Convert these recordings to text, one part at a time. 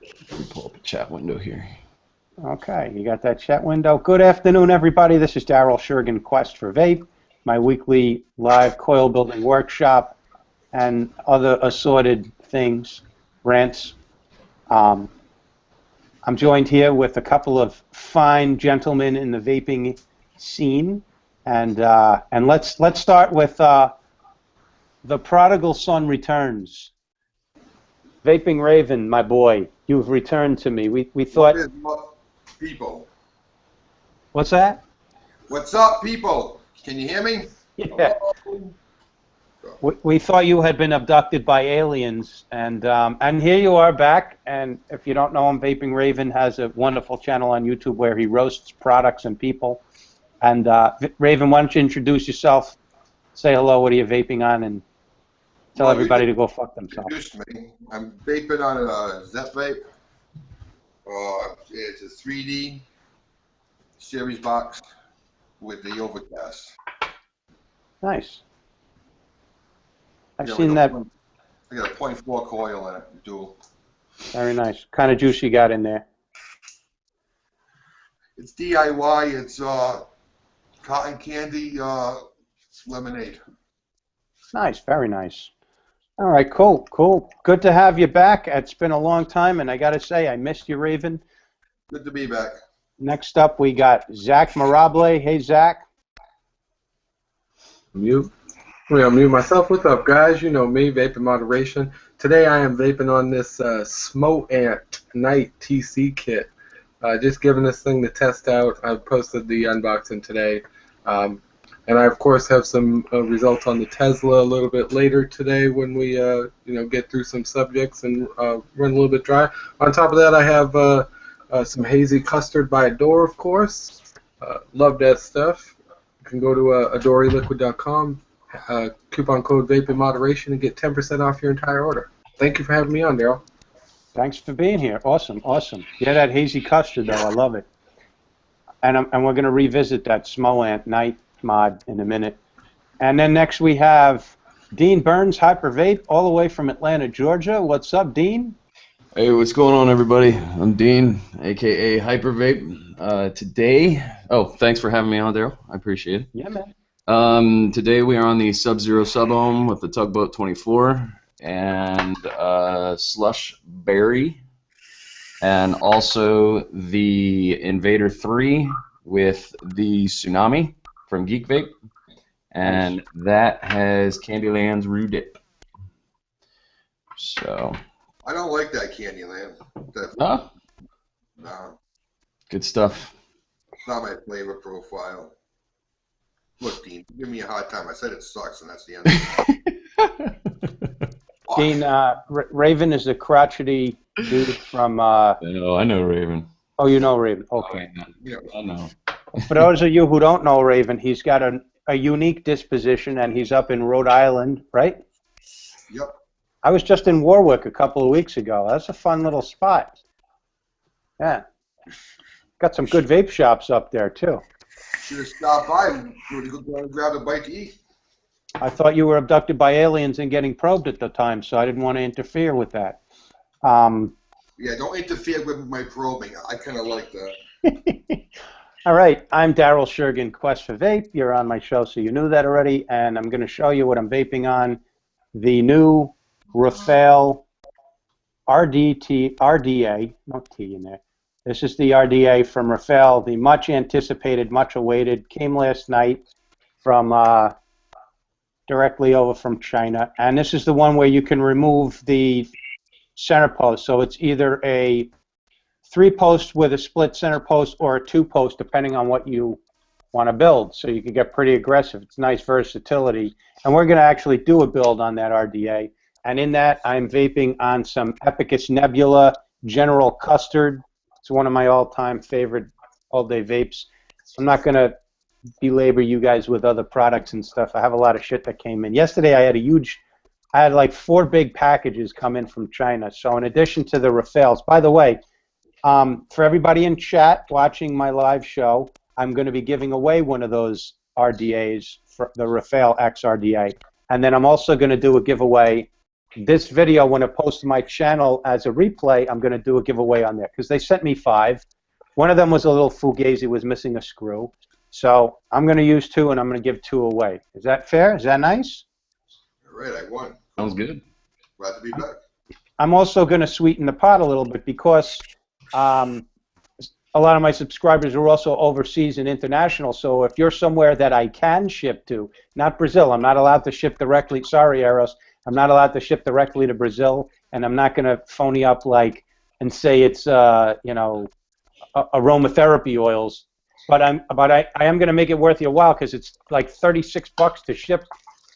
Let me pull up a chat window here. Okay, you got that chat window. Good afternoon, everybody. This is Daryl Shergan, Quest for Vape, my weekly live coil building workshop and other assorted things, rants. I'm joined here with a couple of fine gentlemen in the vaping scene, and let's start with the prodigal son returns. Vaping Raven, my boy, you've returned to me. We thought. What is up, people? What's that? What's up, people? Can you hear me? Yeah. We thought you had been abducted by aliens, and here you are back. And if you don't know him, Vaping Raven has a wonderful channel on YouTube where he roasts products and people. And Raven, why don't you introduce yourself, say hello, what are you vaping on, and tell everybody to go fuck themselves. Introduced me. I'm vaping on a Zep vape. It's a 3D series box with the overcast. Nice. I've seen that. I got a 0.4 coil in it, dual. Very nice. What kind of juice you got in there? It's DIY. It's cotton candy lemonade. Nice. Very nice. All right. Cool. Cool. Good to have you back. It's been a long time, and I got to say, I missed you, Raven. Good to be back. Next up, we got Zach Mirable. Hey, Zach. Mute. I'll mute myself. What's up, guys? You know me, vaping moderation. Today I am vaping on this Smo Ant Night TC kit. Just giving this thing to test out. I posted the unboxing today. And I, of course, have some results on the Tesla a little bit later today when we get through some subjects and run a little bit dry. On top of that, I have some hazy custard by Adore, of course. Love that stuff. You can go to adoreliquid.com, coupon code Vaping Moderation, and get 10% off your entire order. Thank you for having me on, Daryl. Thanks for being here. Awesome, awesome. Yeah, that hazy custard, though, I love it. And we're going to revisit that Smo Ant Night mod in a minute. And then next we have Dean Burns, Hyper Vape, all the way from Atlanta, Georgia. What's up, Dean? Hey, what's going on, everybody? I'm Dean, aka Hyper Vape. Today, thanks for having me on, Daryl. I appreciate it. Yeah, man. Today we are on the Sub-Zero Subohm with the Tugboat 24 and Slush Berry, and also the Invader 3 with the Tsunami from Geek Vape, and that has Candyland's Rue Dip. So. I don't like that Candyland. Huh? No. Good stuff. It's not my flavor profile. Look, Dean, give me a hard time. I said it sucks, and that's the end of it. Dean, Raven is a crotchety dude from... I know Raven. Oh, you know Raven. Okay. I know. For those of you who don't know Raven, he's got a unique disposition, and he's up in Rhode Island, right? Yep. I was just in Warwick a couple of weeks ago. That's a fun little spot. Yeah. Got some good vape shops up there, too. Should have stopped by and go grab a bite to eat. I thought you were abducted by aliens and getting probed at the time, so I didn't want to interfere with that. Yeah, don't interfere with my probing. I kind of like that. All right, I'm Daryl Shergan, Quest for Vape. You're on my show, so you knew that already, and I'm going to show you what I'm vaping on. The new Rafale RDA, no T in there. This is the RDA from Rafale, the much anticipated, much awaited, came last night from directly over from China. And this is the one where you can remove the center post. So it's either a 3-post with a split center post or a 2-post, depending on what you want to build. So you can get pretty aggressive. It's nice versatility. And we're going to actually do a build on that RDA. And in that, I'm vaping on some Epicus Nebula General Custard. It's one of my all-time favorite all-day vapes. I'm not going to belabor you guys with other products and stuff. I have a lot of shit that came in. Yesterday, I had like 4 big packages come in from China. So in addition to the Rafales, by the way, for everybody in chat watching my live show, I'm going to be giving away one of those RDAs, for the Rafale-X RDA. And then I'm also going to do a giveaway this video, when it posts to my channel as a replay, I'm going to do a giveaway on there because they sent me 5. One of them was a little fugazi, was missing a screw. So I'm going to use 2, and I'm going to give 2 away. Is that fair? Is that nice? All right, I won. Sounds good. Glad to be back. I'm also going to sweeten the pot a little bit because a lot of my subscribers are also overseas and international. So if you're somewhere that I can ship to, not Brazil, I'm not allowed to ship directly. Sorry, Eros, I'm not allowed to ship directly to Brazil, and I'm not going to phony up like and say it's you know, aromatherapy oils. But I am going to make it worth your while because it's like $36 to ship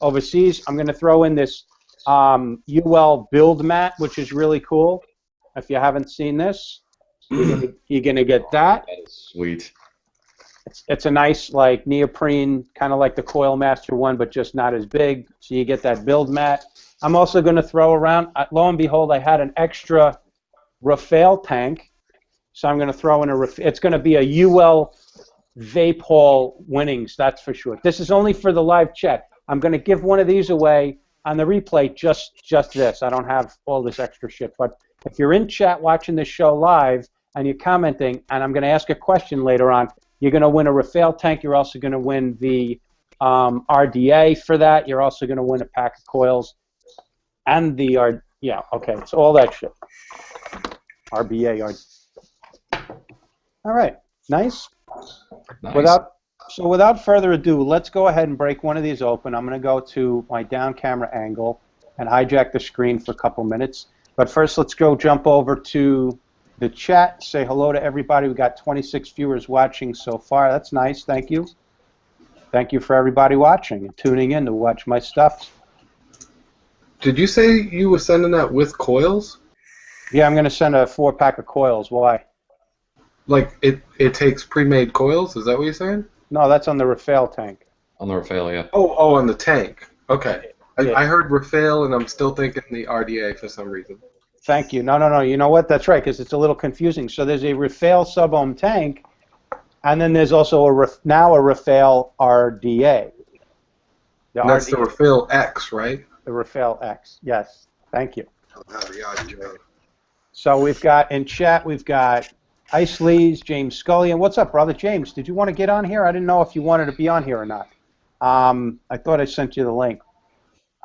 overseas. I'm going to throw in this UWELL build mat, which is really cool. If you haven't seen this, you're gonna get that. That is sweet. It's a nice like neoprene, kind of like the Coil Master one, but just not as big. So you get that build mat. I'm also gonna throw around. Lo and behold, I had an extra Rafale tank, so I'm gonna throw in it's gonna be a UWELL vape haul winnings. That's for sure. This is only for the live chat. I'm gonna give one of these away on the replay. Just this. I don't have all this extra shit, but if you're in chat watching this show live and you're commenting, and I'm going to ask a question later on, you're going to win a Rafale tank. You're also going to win the RDA for that. You're also going to win a pack of coils and the yeah, okay, so all that shit. RBA. All right, nice. Nice. Without further ado, let's go ahead and break one of these open. I'm going to go to my down camera angle and hijack the screen for a couple minutes. But first, let's go jump over to the chat, say hello to everybody. We got 26 viewers watching so far. That's nice. Thank you. Thank you for everybody watching and tuning in to watch my stuff. Did you say you were sending that with coils? Yeah, I'm going to send a 4-pack of coils. Why? Like it takes pre-made coils? Is that what you're saying? No, that's on the Rafale tank. On the Rafale, yeah. Oh, on the tank. Okay. Yeah. I heard Rafale, and I'm still thinking the RDA for some reason. Thank you. No. You know what? That's right, because it's a little confusing. So there's a Rafale Subohm tank, and then there's also now a Rafale RDA. That's the Rafale-X, right? The Rafale-X. Yes. Thank you. I'll have the RDA. So we've got in chat, we've got Ice Lees, James Scullion. What's up, brother? James, did you want to get on here? I didn't know if you wanted to be on here or not. I thought I sent you the link.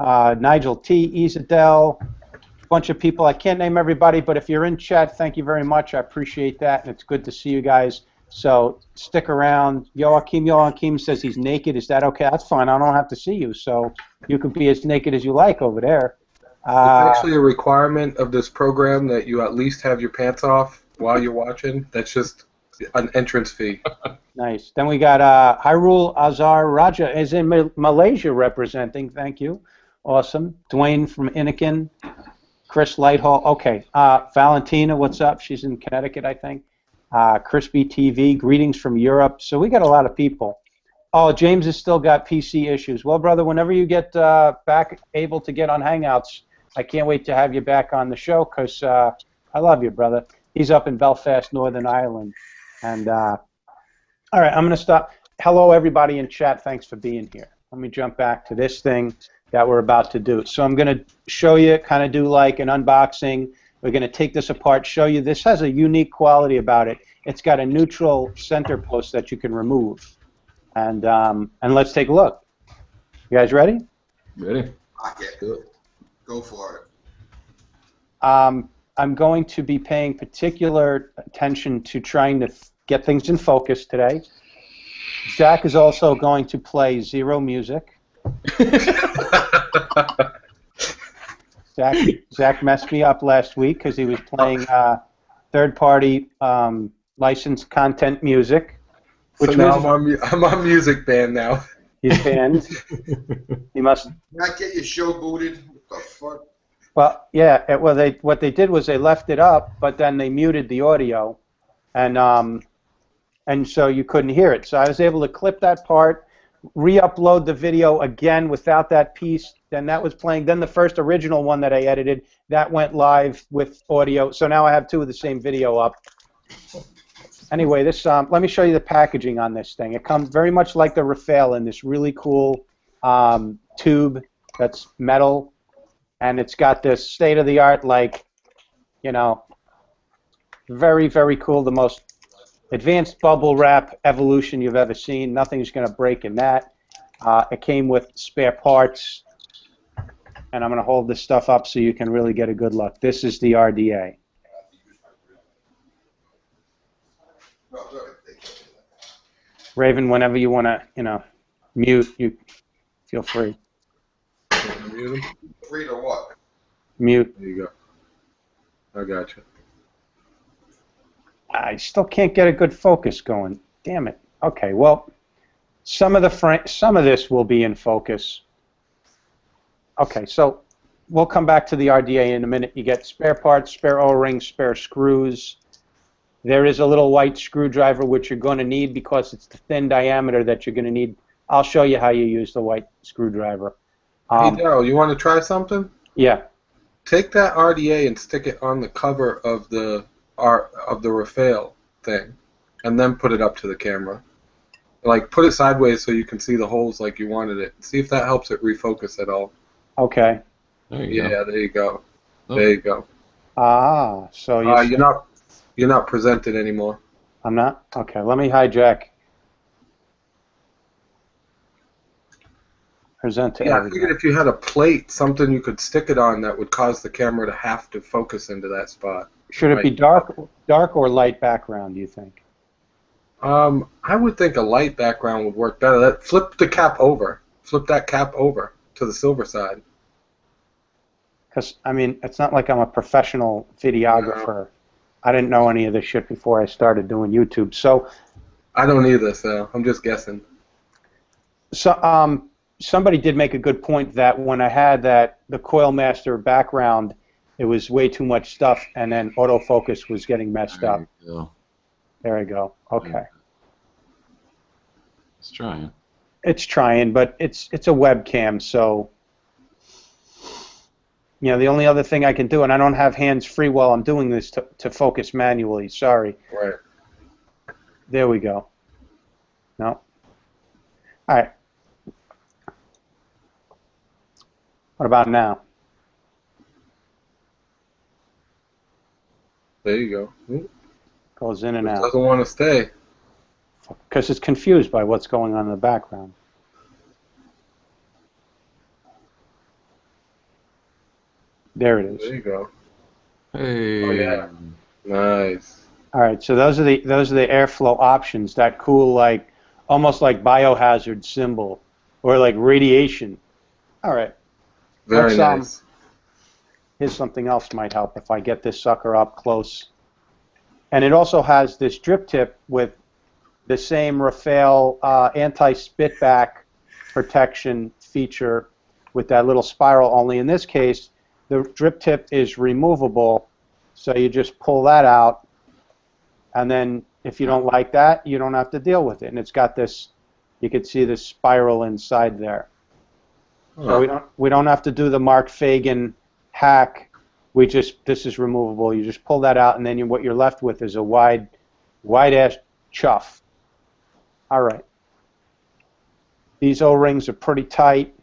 Nigel T, Isadel, a bunch of people. I can't name everybody, but if you're in chat, thank you very much. I appreciate that, and it's good to see you guys. So stick around. Joachim says he's naked. Is that okay? That's fine. I don't have to see you, so you can be as naked as you like over there. It's actually a requirement of this program that you at least have your pants off while you're watching. That's just an entrance fee. Nice. Then we got Hyrule Azar Raja is in Malaysia representing. Thank you. Awesome. Dwayne from Innikin. Chris Lighthall. Okay. Valentina, what's up? She's in Connecticut, I think. Crispy TV. Greetings from Europe. So we got a lot of people. Oh, James has still got PC issues. Well, brother, whenever you get back able to get on Hangouts, I can't wait to have you back on the show because I love you, brother. He's up in Belfast, Northern Ireland. And, all right, I'm going to stop. Hello, everybody in chat. Thanks for being here. Let me jump back to this thing that we're about to do. So I'm going to show you, kind of do like an unboxing. We're going to take this apart, show you. This has a unique quality about it. It's got a neutral center post that you can remove. And let's take a look. You guys ready? Ready? Yeah, good. Go for it. I'm going to be paying particular attention to trying to get things in focus today. Jack is also going to play zero music. Zach messed me up last week because he was playing third-party licensed content music. So now I'm on music band now. He's banned. He must Not get your show booted. What the fuck? Well, yeah. What they did was they left it up, but then they muted the audio, and so you couldn't hear it. So I was able to clip that part, re-upload the video again without that piece. Then that was playing. Then the first original one that I edited, that went live with audio. So now I have 2 of the same video up. Anyway, this let me show you the packaging on this thing. It comes very much like the Rafale in this really cool tube that's metal. and it's got this state-of-the-art, like, you know, very, very cool, the most advanced bubble wrap evolution you've ever seen. Nothing's going to break in that. It came with spare parts, and I'm going to hold this stuff up so you can really get a good look. This is the RDA. Raven, whenever you want to, you know, mute, you feel free. Mute him? Free to what? Mute. There you go. I got you. I still can't get a good focus going. Damn it. Okay, well, some of this will be in focus. Okay, so we'll come back to the RDA in a minute. You get spare parts, spare O-rings, spare screws. There is a little white screwdriver which you're going to need because it's the thin diameter that you're going to need. I'll show you how you use the white screwdriver. Hey, Daryl, you want to try something? Yeah. Take that RDA and stick it on the cover of the Rafale thing, and then put it up to the camera. Like, put it sideways so you can see the holes like you wanted it. See if that helps it refocus at all. Okay. There you go. Yeah, there you go. Oh. There you go. Ah, so you're not presented anymore. I'm not? Okay, let me hijack. Present to Yeah, I everybody. figured if you had a plate, something you could stick it on that would cause the camera to have to focus into that spot. Should it be dark or light background, do you think? I would think a light background would work better. Flip the cap over. Flip that cap over to the silver side. Because, I mean, it's not like I'm a professional videographer. No. I didn't know any of this shit before I started doing YouTube. So I don't either, so I'm just guessing. So, somebody did make a good point that when I had the Coil Master background, it was way too much stuff, and then autofocus was getting messed up. There we go. Okay. It's trying. It's trying, but it's a webcam, so you know the only other thing I can do, and I don't have hands free while I'm doing this to focus manually. Sorry. Right. There we go. No. All right. What about now? There you go. Goes in and It out. doesn't want to stay. Because it's confused by what's going on in the background. There it is. There you go. Hey. Oh yeah. Nice. All right. So those are the airflow options. That cool, like almost like biohazard symbol, or like radiation. All right. Very nice. Here's something else might help if I get this sucker up close. And it also has this drip tip with the same Rafale anti-spit back protection feature with that little spiral, only in this case the drip tip is removable, so you just pull that out, and then if you don't like that, you don't have to deal with it. And it's got this, you can see this spiral inside there. So we don't have to do the Mark Fagan hack. This is removable. You just pull that out, and then what you're left with is a wide ass chuff. All right. These O-rings are pretty tight.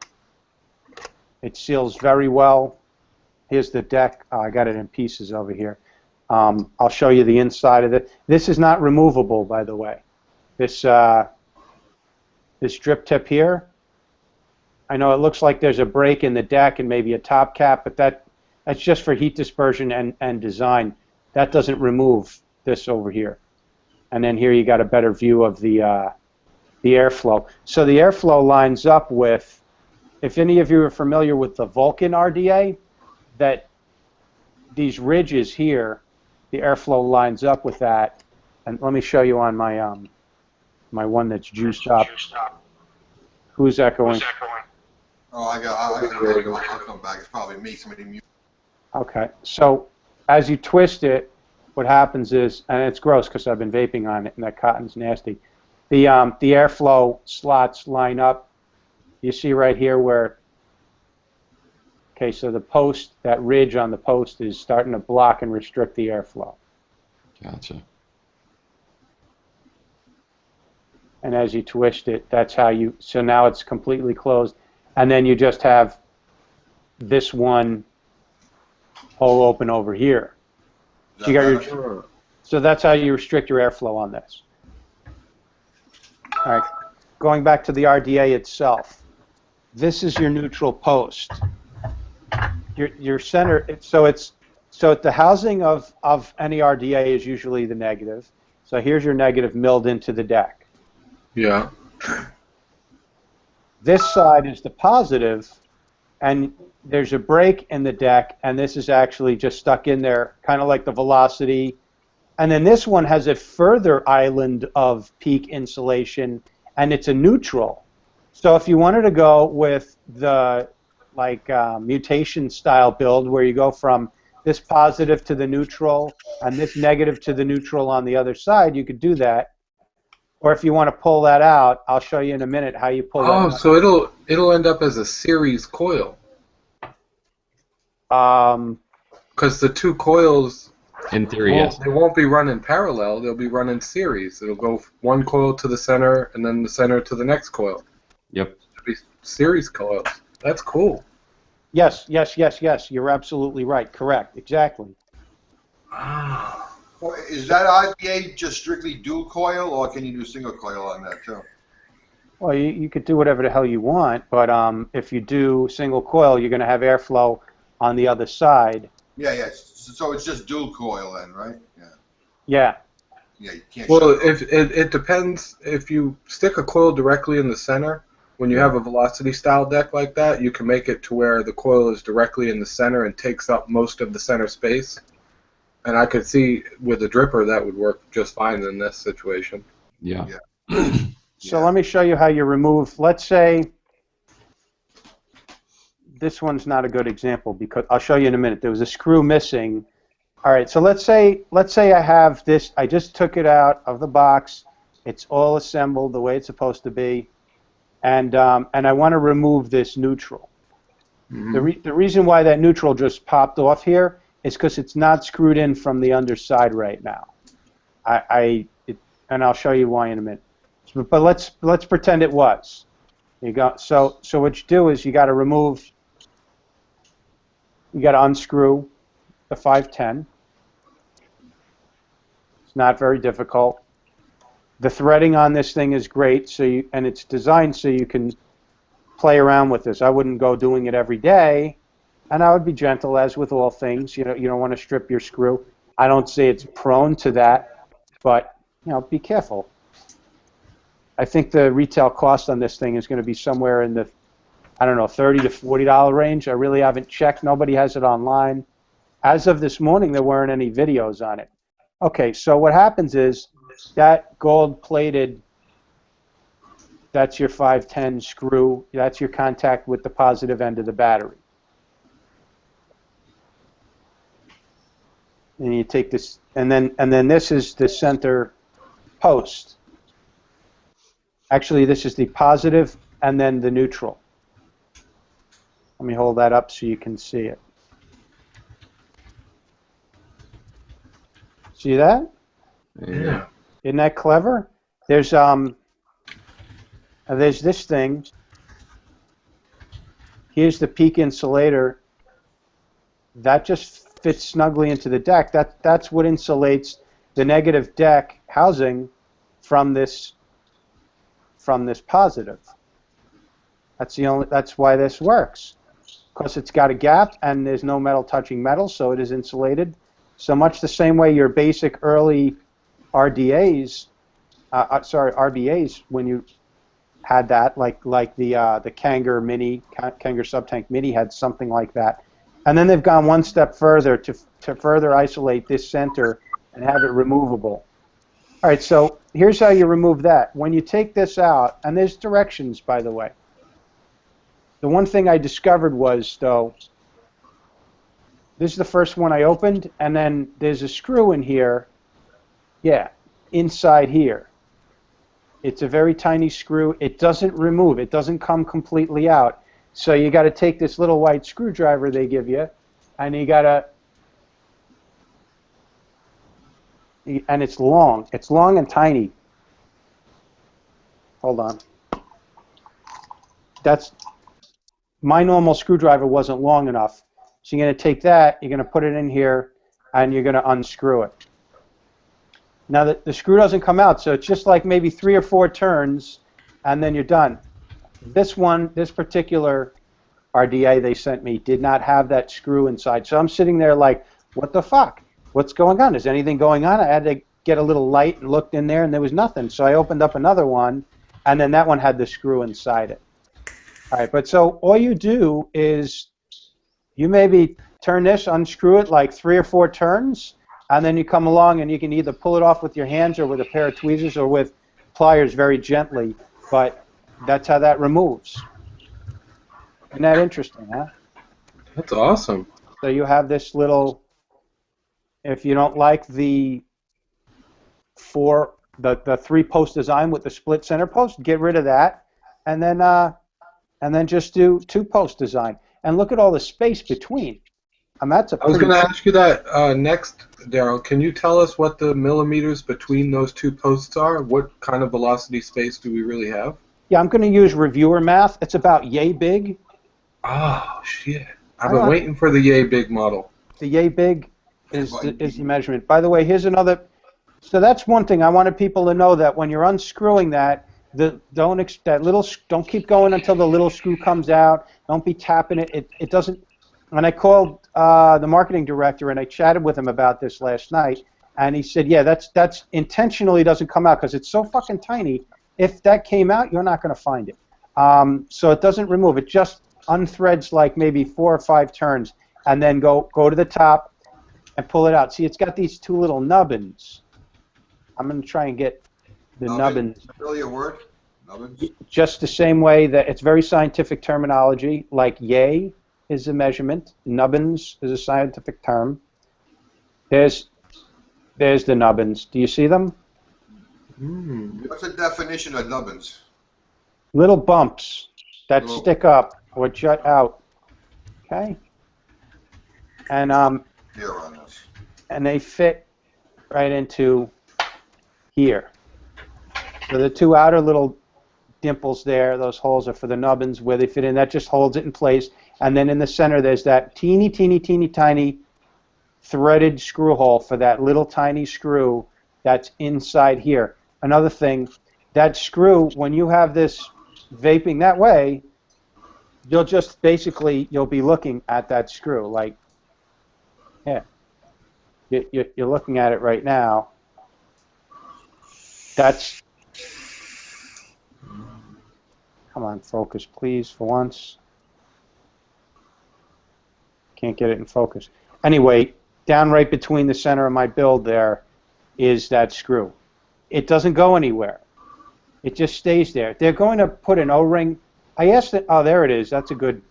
It seals very well. Here's the deck. I got it in pieces over here. I'll show you the inside of it. This is not removable, by the way. This drip tip here. I know it looks like there's a break in the deck and maybe a top cap, but that's just for heat dispersion and design. That doesn't remove this over here. And then here you got a better view of the airflow. So the airflow lines up with, if any of you are familiar with the Vulcan RDA, that these ridges here, the airflow lines up with that. And let me show you on my my one that's juiced up. Who's echoing? Oh, I'll come back. It's probably me. Somebody mute. Okay, so as you twist it, what happens is, and it's gross because I've been vaping on it, and that cotton's nasty. The airflow slots line up. You see right here where. Okay, so the post, that ridge on the post, is starting to block and restrict the airflow. Gotcha. And as you twist it, that's how you. So now it's completely closed, and then you just have this one hole open over here. So you got your, so that's how you restrict your airflow on this. All right, going back to the RDA itself. This is your neutral post. Your center. So the housing of any RDA is usually the negative. So here's your negative milled into the deck. Yeah. This side is the positive, and there's a break in the deck, and this is actually just stuck in there, kind of like the velocity. And then this one has a further island of peak insulation, and it's a neutral. So if you wanted to go with the mutation style build where you go from this positive to the neutral and this negative to the neutral on the other side, you could do that. Or if you want to pull that out, I'll show you in a minute how you pull that out. Oh, so it'll end up as a series coil. Because the two coils, in theory, yes. They won't be running parallel. They'll be running series. It'll go one coil to the center and then the center to the next coil. Yep. It'll be series coils. That's cool. Yes, yes, yes, yes. You're absolutely right. Correct. Exactly. Ah. Well, is that RDA just strictly dual coil, or can you do single coil on that too? Well, you could do whatever the hell you want, but if you do single coil, you're going to have airflow on the other side. Yeah, yeah. So it's just dual coil then, right? Yeah. Yeah. Yeah, you can't. Well, it depends. If you stick a coil directly in the center, when you have a velocity style deck like that, you can make it to where the coil is directly in the center and takes up most of the center space. And I could see with a dripper that would work just fine in this situation. Yeah. Yeah. So let me show you how you remove, let's say, this one's not a good example because I'll show you in a minute. There was a screw missing. All right, so let's say I have this, I just took it out of the box. It's all assembled the way it's supposed to be. And I want to remove this neutral. Mm-hmm. The reason why that neutral just popped off here is because it's not screwed in from the underside right now. And I'll show you why in a minute. But let's pretend it was. You got so what you do is you got to remove. You got to unscrew the 510. It's not very difficult. The threading on this thing is great, and it's designed so you can play around with this. I wouldn't go doing it every day, and I would be gentle, as with all things. You don't want to strip your screw. I don't say it's prone to that, but be careful. I think the retail cost on this thing is going to be somewhere in the, I don't know, $30 to $40 range. I really haven't checked. Nobody has it online. As of this morning, there weren't any videos on it. Okay, so what happens is that gold-plated, that's your 510 screw. That's your contact with the positive end of the battery. And you take this, and then this is the center post. Actually, this is the positive and then the neutral. Let me hold that up so you can see it. See that? Yeah. Isn't that clever? There's this thing. Here's the peak insulator. That just fits snugly into the deck. That's what insulates the negative deck housing from this positive. That's why this works. Because it's got a gap and there's no metal touching metal, so it is insulated. So much the same way your basic early RDAs, RBAs, when you had that, like the Kanger Sub-Tank Mini had something like that. And then they've gone one step further to further isolate this center and have it removable. All right, so here's how you remove that. When you take this out, and there's directions, by the way. The one thing I discovered was, though, this is the first one I opened, and then there's a screw in here, yeah, inside here. It's a very tiny screw. It doesn't remove. It doesn't come completely out. So you got to take this little white screwdriver they give you, and you got to, and it's long. It's long and tiny. Hold on. my normal screwdriver wasn't long enough. So you're going to take that, you're going to put it in here, and you're going to unscrew it. Now the screw doesn't come out, so it's just like maybe 3 or 4 turns, and then you're done. This particular RDA they sent me did not have that screw inside. So I'm sitting there like, what the fuck? What's going on? Is anything going on? I had to get a little light and looked in there, and there was nothing. So I opened up another one, and then that one had the screw inside it. All right, but so all you do is you maybe turn this, unscrew it like 3 or 4 turns, and then you come along and you can either pull it off with your hands or with a pair of tweezers or with pliers very gently, but that's how that removes. Isn't that interesting, huh? That's awesome. So you have this little, if you don't like the 3-post design with the split center post, get rid of that, and then just do 2-post design. And look at all the space between. That's a I was going to ask you that next, Daryl. Can you tell us what the millimeters between those 2 posts are? What kind of velocity space do we really have? Yeah, I'm going to use reviewer math. It's about yay big. Oh, shit. I've been waiting for the yay big model. The yay big is the measurement. By the way, here's another. So that's one thing I wanted people to know, that when you're unscrewing that, don't keep going until the little screw comes out. Don't be tapping it. It doesn't. And I called the marketing director and I chatted with him about this last night, and he said, yeah, that's intentionally doesn't come out because it's so fucking tiny. If that came out, you're not going to find it. So it doesn't remove. It just unthreads like maybe 4 or 5 turns, and then go to the top and pull it out. See, it's got these 2 little nubbins. I'm going to try and get the nubbins. Really a word? Nubbins? Just the same way that it's very scientific terminology, like yay is a measurement, nubbins is a scientific term. There's the nubbins. Do you see them? What's the definition of nubbins? Little bumps that stick up or jut out. Okay? And Here on this. and they fit right into here. So the 2 outer little dimples there, those holes are for the nubbins where they fit in. That just holds it in place. And then in the center there's that teeny tiny threaded screw hole for that little tiny screw that's inside here. Another thing, that screw, when you have this vaping that way, you'll just basically, you'll be looking at that screw like, yeah, you're looking at it right now. That's, come on, focus please for once. Can't get it in focus. Anyway, down right between the center of my build there is that screw. It doesn't go anywhere. It just stays there. They're going to put an O-ring. I asked them, oh, there it is. That's a good.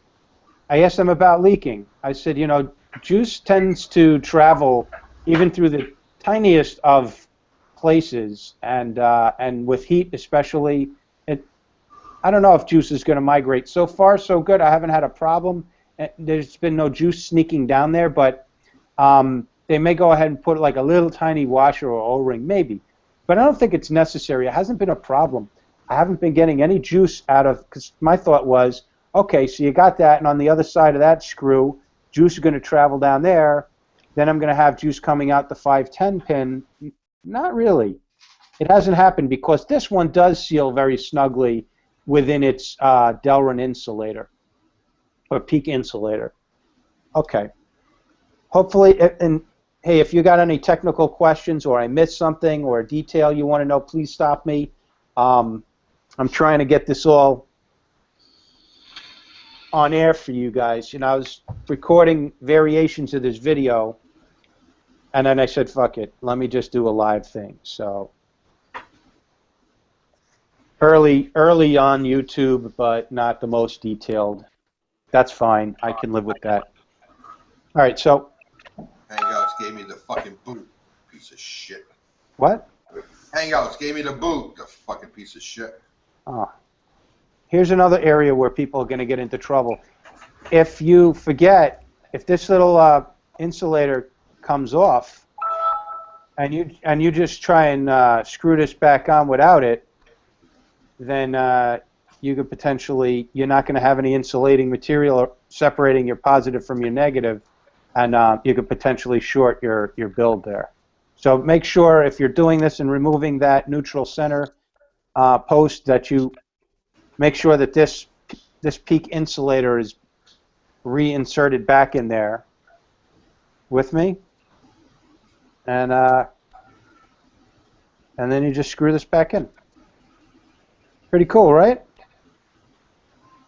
I asked them about leaking. I said, you know, juice tends to travel even through the tiniest of places, and with heat especially. I don't know if juice is going to migrate. So far, so good. I haven't had a problem. There's been no juice sneaking down there, but they may go ahead and put like a little tiny washer or O-ring, maybe. But I don't think it's necessary. It hasn't been a problem. I haven't been getting any juice out of, because my thought was, okay, so you got that, and on the other side of that screw, juice is going to travel down there. Then I'm going to have juice coming out the 510 pin. Not really. It hasn't happened because this one does seal very snugly within its Delrin insulator, or peak insulator. Okay. Hopefully, and hey, if you got any technical questions or I missed something or a detail you want to know, please stop me. I'm trying to get this all on air for you guys. You know, I was recording variations of this video, and then I said, fuck it, let me just do a live thing. So early on YouTube, but not the most detailed. That's fine. I can live with that. All right, so Hangouts gave me the fucking boot, piece of shit. what? Hangouts gave me the boot, the fucking piece of shit. Oh. Here's another area where people are going to get into trouble. If you forget, if this little insulator comes off, and you just try and screw this back on without it, then you could potentially, you're not going to have any insulating material separating your positive from your negative, and you could potentially short your build there. So make sure if you're doing this and removing that neutral center post that you make sure that this peak insulator is reinserted back in there with me, and then you just screw this back in. Pretty cool, right?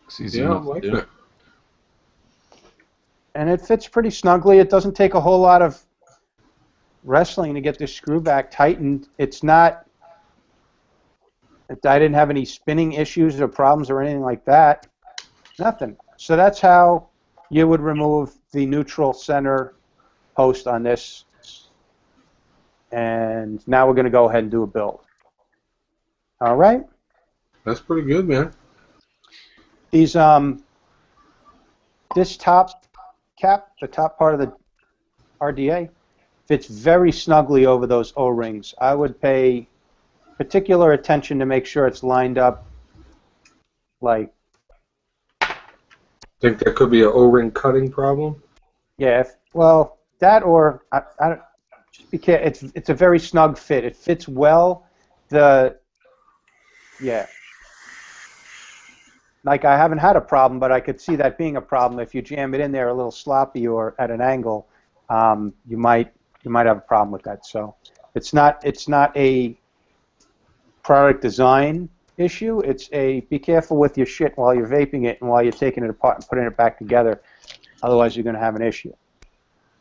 It's easy Yeah, I enough like to do. it. And it fits pretty snugly. It doesn't take a whole lot of wrestling to get this screw back tightened. It's not, I didn't have any spinning issues or problems or anything like that. Nothing. So that's how you would remove the neutral center post on this. And now we're going to go ahead and do a build. All right? That's pretty good, man. These, this top cap, the top part of the RDA, fits very snugly over those O-rings. I would pay particular attention to make sure it's lined up like... Think there could be an O-ring cutting problem? Yeah, well, that or... I don't, just be careful. It's a very snug fit. It fits well. Yeah. Like, I haven't had a problem, but I could see that being a problem. If you jam it in there a little sloppy or at an angle, you might have a problem with that. So it's not a product design issue. It's a be careful with your shit while you're vaping it and while you're taking it apart and putting it back together. Otherwise, you're going to have an issue.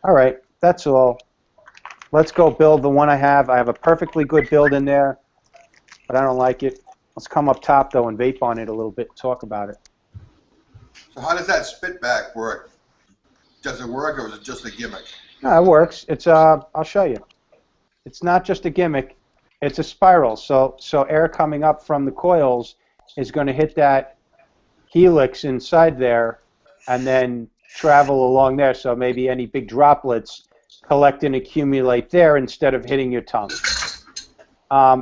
All right, that's all. Let's go build the one I have. I have a perfectly good build in there, but I don't like it. Let's come up top, though, and vape on it a little bit and talk about it. So how does that spit back work? Does it work, or is it just a gimmick? No, it works. It's I'll show you. It's not just a gimmick. It's a spiral. So air coming up from the coils is going to hit that helix inside there and then travel along there. So maybe any big droplets collect and accumulate there instead of hitting your tongue.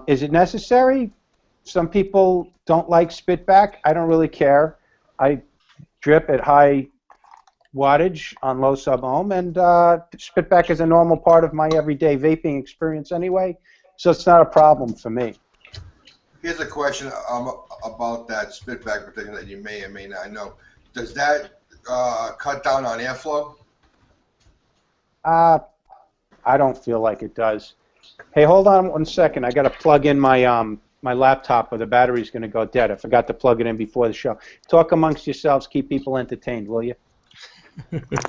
Is it necessary? Some people don't like spit back. I don't really care. I drip at high wattage on low sub-ohm, and spit back is a normal part of my everyday vaping experience anyway, so it's not a problem for me. Here's a question about that spit back particular that you may or may not know. Does that cut down on airflow? I don't feel like it does. Hey, hold on 1 second. I got to plug in my my laptop, or the battery's going to go dead. I forgot to plug it in before the show. Talk amongst yourselves. Keep people entertained, will you?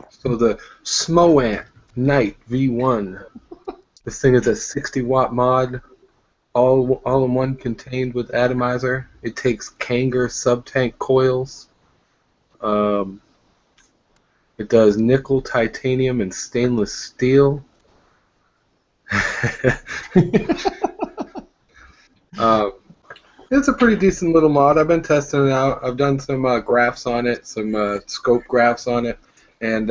So the Smoant Night V1. This thing is a 60-watt mod, all in one, contained with atomizer. It takes Kanger sub-tank coils. It does nickel, titanium, and stainless steel. It's a pretty decent little mod. I've been testing it out. I've done some graphs on it, some scope graphs on it, and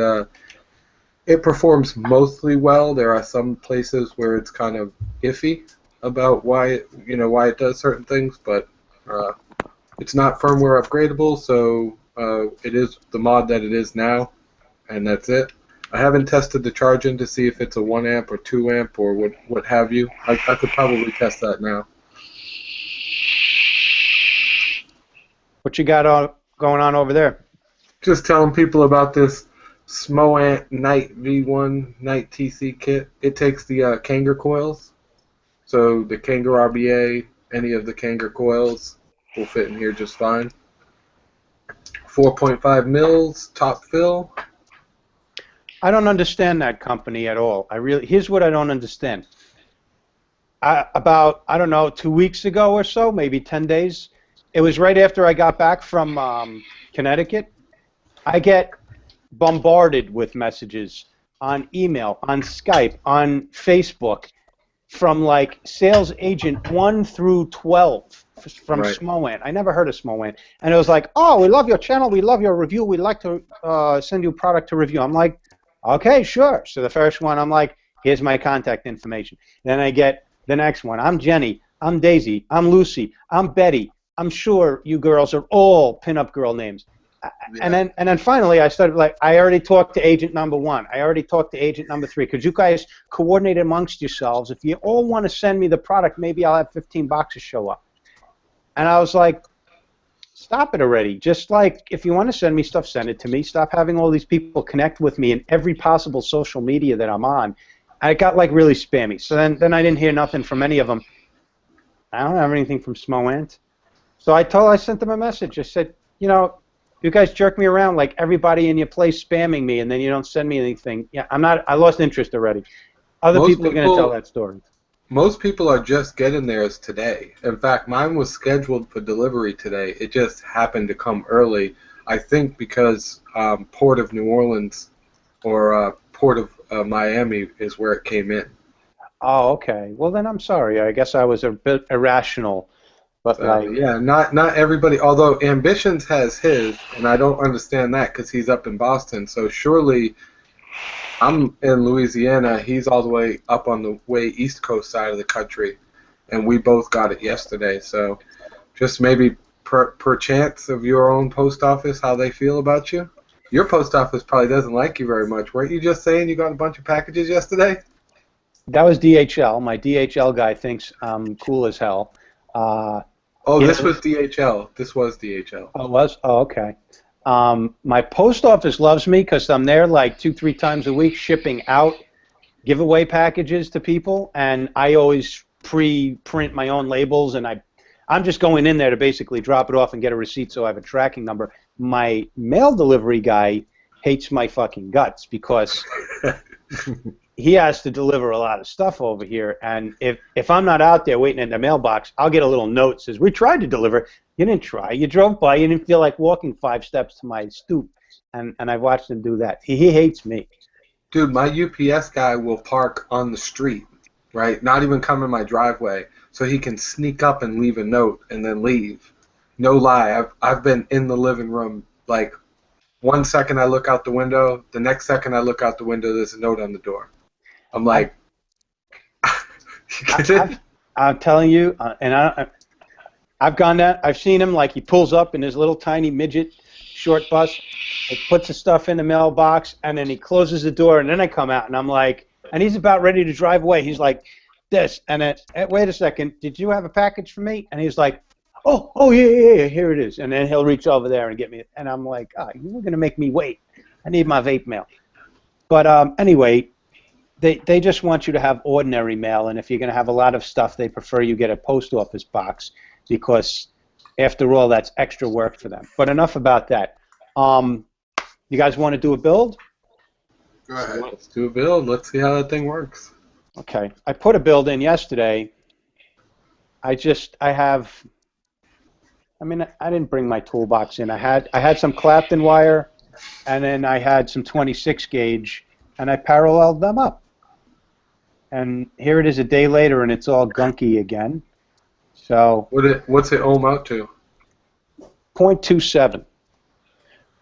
it performs mostly well. There are some places where it's kind of iffy about why it does certain things, but it's not firmware upgradable, so it is the mod that it is now, and that's it. I haven't tested the charging to see if it's a 1 amp or 2 amp or what have you. I could probably test that now. What you got going on over there? Just telling people about this Smoant Night V1 Night TC kit. It takes the Kanger coils. So the Kanger RBA, any of the Kanger coils will fit in here just fine. 4.5 mils top fill. I don't understand that company at all. Here's what I don't understand. About, I don't know, 2 weeks ago or so, maybe 10 days, it was right after I got back from Connecticut. I get bombarded with messages on email, on Skype, on Facebook, from like sales agent 1 through 12 from Right. Smoant. I never heard of Smoant. And it was like, oh, we love your channel, we love your review, we'd like to send you a product to review. I'm like, okay, sure. So the first one, I'm like, here's my contact information. Then I get the next one. I'm Jenny. I'm Daisy. I'm Lucy. I'm Betty. I'm sure you girls are all pinup girl names. Yeah. And then finally I started like, I already talked to agent number 1. I already talked to agent number 3. Could you guys coordinate amongst yourselves? If you all want to send me the product, maybe I'll have 15 boxes show up. And I was like, stop it already. Just like, if you want to send me stuff, send it to me. Stop having all these people connect with me in every possible social media that I'm on. And it got like really spammy. So then I didn't hear nothing from any of them. I don't have anything from Smo-Ant. So I sent them a message. I said, you know, you guys jerk me around like everybody in your place spamming me, and then you don't send me anything. Yeah, I lost interest already. Other people are going to tell that story. Most people are just getting theirs today. In fact, mine was scheduled for delivery today. It just happened to come early, I think because Port of New Orleans or Port of Miami is where it came in. Oh, okay. Well, then I'm sorry. I guess I was a bit irrational. But yeah, not everybody. Although Ambitions has his, and I don't understand that because he's up in Boston. So surely, I'm in Louisiana. He's all the way up on the way East Coast side of the country, and we both got it yesterday. So, just maybe per chance of your own post office, how they feel about you. Your post office probably doesn't like you very much. Weren't you just saying you got a bunch of packages yesterday? That was DHL. My DHL guy thinks I'm cool as hell. This was DHL. This was DHL. Oh, it was? Oh, okay. My post office loves me because I'm there like 2-3 times a week shipping out giveaway packages to people, and I always pre-print my own labels, and I'm just going in there to basically drop it off and get a receipt so I have a tracking number. My mail delivery guy hates my fucking guts because he has to deliver a lot of stuff over here, and if I'm not out there waiting in the mailbox, I'll get a little note that says, we tried to deliver. You didn't try. You drove by. You didn't feel like walking 5 steps to my stoop, and I've watched him do that. He hates me. Dude, my UPS guy will park on the street, right? Not even come in my driveway, so he can sneak up and leave a note and then leave. No lie, I've been in the living room, like, 1 second I look out the window, the next second I look out the window, there's a note on the door. I'm like, I'm telling you, and I've gone down, I've seen him, like he pulls up in his little tiny midget short bus, he puts the stuff in the mailbox, and then he closes the door, and then I come out, and I'm like, and he's about ready to drive away. He's like, this, and then, wait a second, did you have a package for me? And he's like, oh, yeah, here it is. And then he'll reach over there and get me, and I'm like, you were going to make me wait. I need my vape mail. But anyway, they just want you to have ordinary mail, and if you're going to have a lot of stuff, they prefer you get a post office box because, after all, that's extra work for them. But enough about that. You guys want to do a build? Go ahead. Let's do a build. Let's see how that thing works. Okay. I put a build in yesterday. I didn't bring my toolbox in. I had some Clapton wire, and then I had some 26 gauge, and I paralleled them up. And here it is a day later, and it's all gunky again. So what's it ohm out to? 0.27.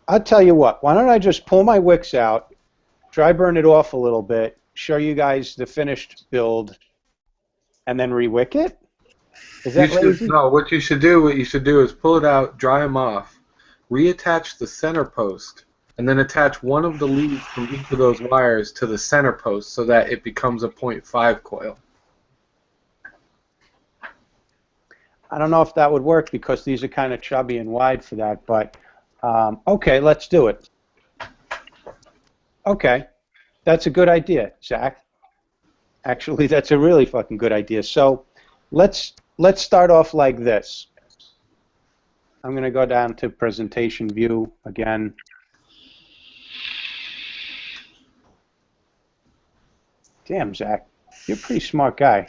I'll tell you what. Why don't I just pull my wicks out, dry burn it off a little bit, show you guys the finished build, and then re-wick it? Is that lazy? No, what you should do is pull it out, dry them off, reattach the center post, and then attach one of the leads from each of those wires to the center post so that it becomes a 0.5 coil. I don't know if that would work because these are kind of chubby and wide for that, but okay, let's do it. Okay, that's a good idea, Zach. Actually, that's a really fucking good idea. So let's start off like this. I'm going to go down to presentation view again. Damn, Zach, you're a pretty smart guy.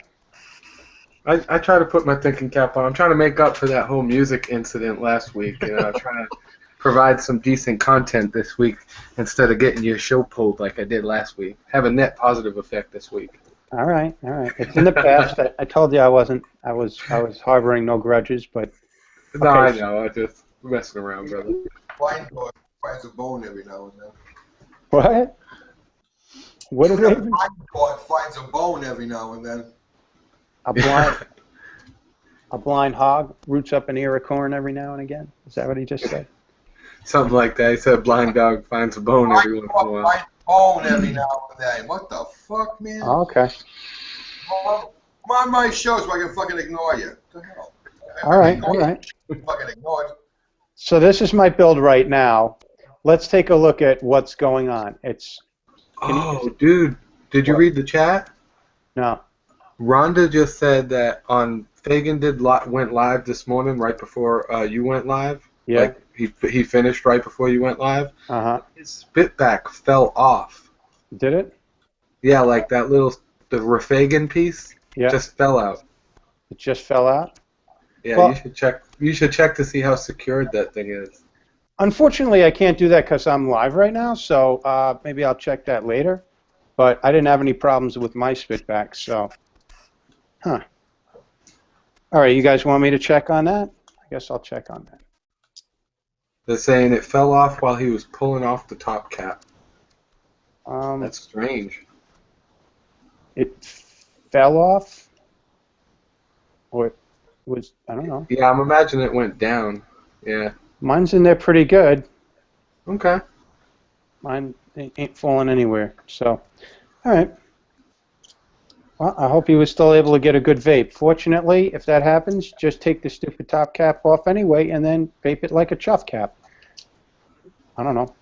I try to put my thinking cap on. I'm trying to make up for that whole music incident last week. I'm trying to provide some decent content this week instead of getting your show pulled like I did last week. Have a net positive effect this week. All right. It's in the past. I told you I wasn't. I was harboring no grudges, but. Okay. No, I know. I'm just messing around, brother. Blind boy finds a bone every now and then. What? What did they? Blind boy finds a bone every now and then. A blind. A blind hog roots up an ear of corn every now and again. Is that what he just said? Something like that. He said blind dog finds a bone every once in a while. My phone every now and then. What the fuck, man? Oh, okay. Come on my show so I can fucking ignore you. What the hell? All right, all right. Fucking ignored. So this is my build right now. Let's take a look at what's going on. Dude, did you read the chat? No. Rhonda just said that on Fagan went live this morning right before you went live. Yeah. Like he finished right before you went live. Uh-huh. His spitback fell off. Did it? Yeah, like the Rafagan piece just fell out. It just fell out? Yeah, Well, you should check. You should check to see how secured that thing is. Unfortunately, I can't do that because I'm live right now, so maybe I'll check that later. But I didn't have any problems with my spitback, so. Huh. All right, you guys want me to check on that? I guess I'll check on that. They're saying it fell off while he was pulling off the top cap. That's strange. It fell off? Or it was, I don't know. Yeah, I'm imagining it went down. Yeah. Mine's in there pretty good. Okay. Mine ain't falling anywhere, so. All right. Well, I hope he was still able to get a good vape. Fortunately, if that happens, just take the stupid top cap off anyway and then vape it like a chuff cap. I don't know.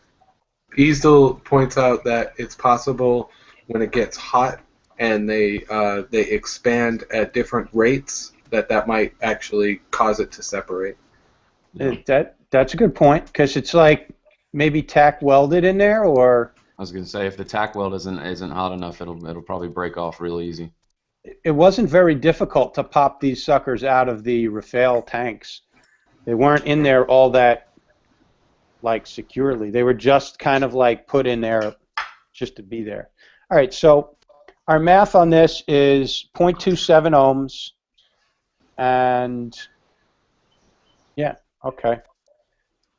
Easel points out that it's possible when it gets hot and they expand at different rates that might actually cause it to separate. That's a good point because it's like maybe tack welded in there, or I was gonna say if the tack weld isn't hot enough, it'll probably break off real easy. it wasn't very difficult to pop these suckers out of the Rafale tanks. They weren't in there all that like securely. They were just kind of like put in there just to be there. All right, so our math on this is 0.27 ohms, and yeah, okay.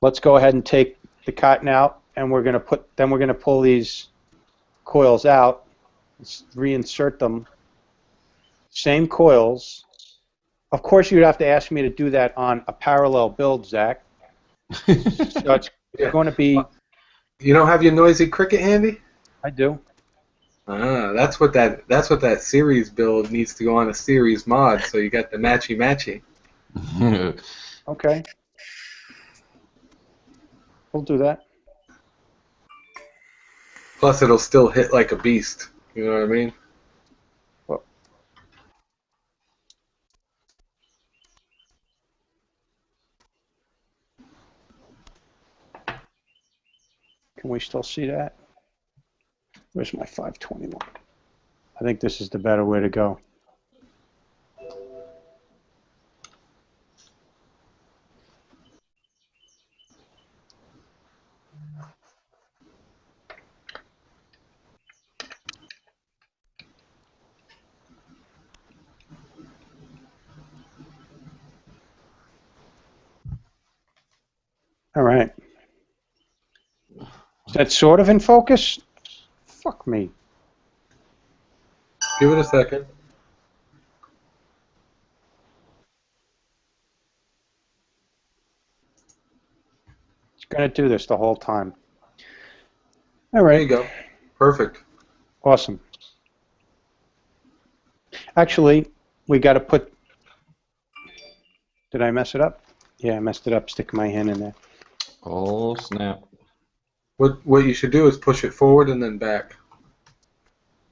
Let's go ahead and take the cotton out, and we're gonna pull these coils out. Let's reinsert them. Same coils. Of course, you'd have to ask me to do that on a parallel build, Zach. So it's going to be. You don't have your noisy cricket handy? I do. That's what that series build needs to go on a series mod. So you got the matchy. Okay. We'll do that. Plus, it'll still hit like a beast. You know what I mean? Well, can we still see that? Where's my 521? I think this is the better way to go. All right. Is that sort of in focus? Fuck me. Give it a second. It's going to do this the whole time. All right. There you go. Perfect. Awesome. Actually, we got to put... Did I mess it up? Yeah, I messed it up. Stick my hand in there. Oh, snap. What you should do is push it forward and then back.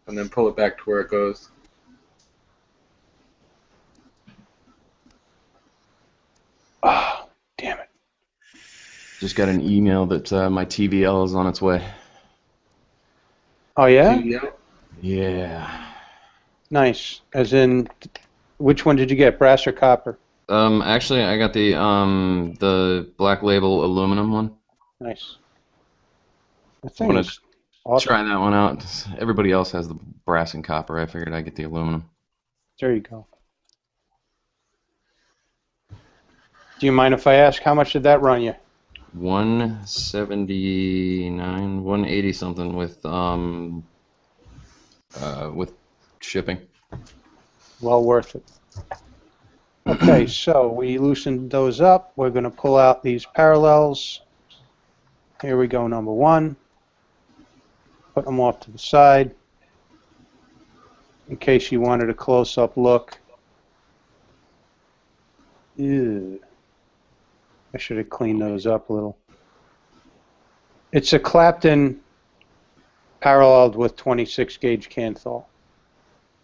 And then pull it back to where it goes. Oh, damn it. Just got an email that my TVL is on its way. Oh, yeah? TVL? Yeah. Nice. As in, which one did you get, brass or copper? Actually, I got the Black Label aluminum one. Nice. That I thing wanted is to awesome. try that one out. Everybody else has the brass and copper. I figured I'd get the aluminum. There you go. Do you mind if I ask how much did that run you? 179, 180 something with shipping. Well worth it. Okay, so we loosened those up. We're going to pull out these parallels. Here we go, number one. Put them off to the side in case you wanted a close-up look. Ew. I should have cleaned those up a little. It's a Clapton paralleled with 26 gauge Canthal.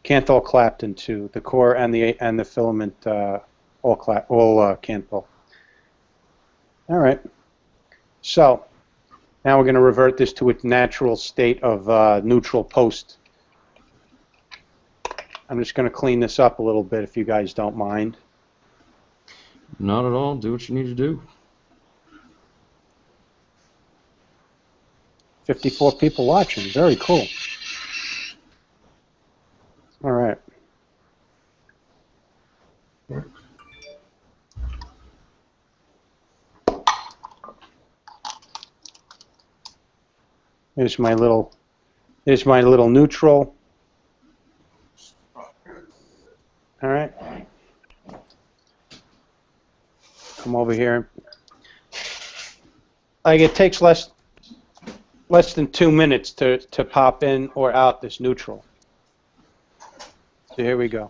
Canthal Clapton too. The core and the filament all Canthal. All right. So now we're going to revert this to its natural state of neutral post. I'm just going to clean this up a little bit if you guys don't mind. Not at all. Do what you need to do. 54 people watching. Very cool. All right. Here's my little neutral. All right. Come over here. Like it takes less than 2 minutes to pop in or out this neutral. So here we go.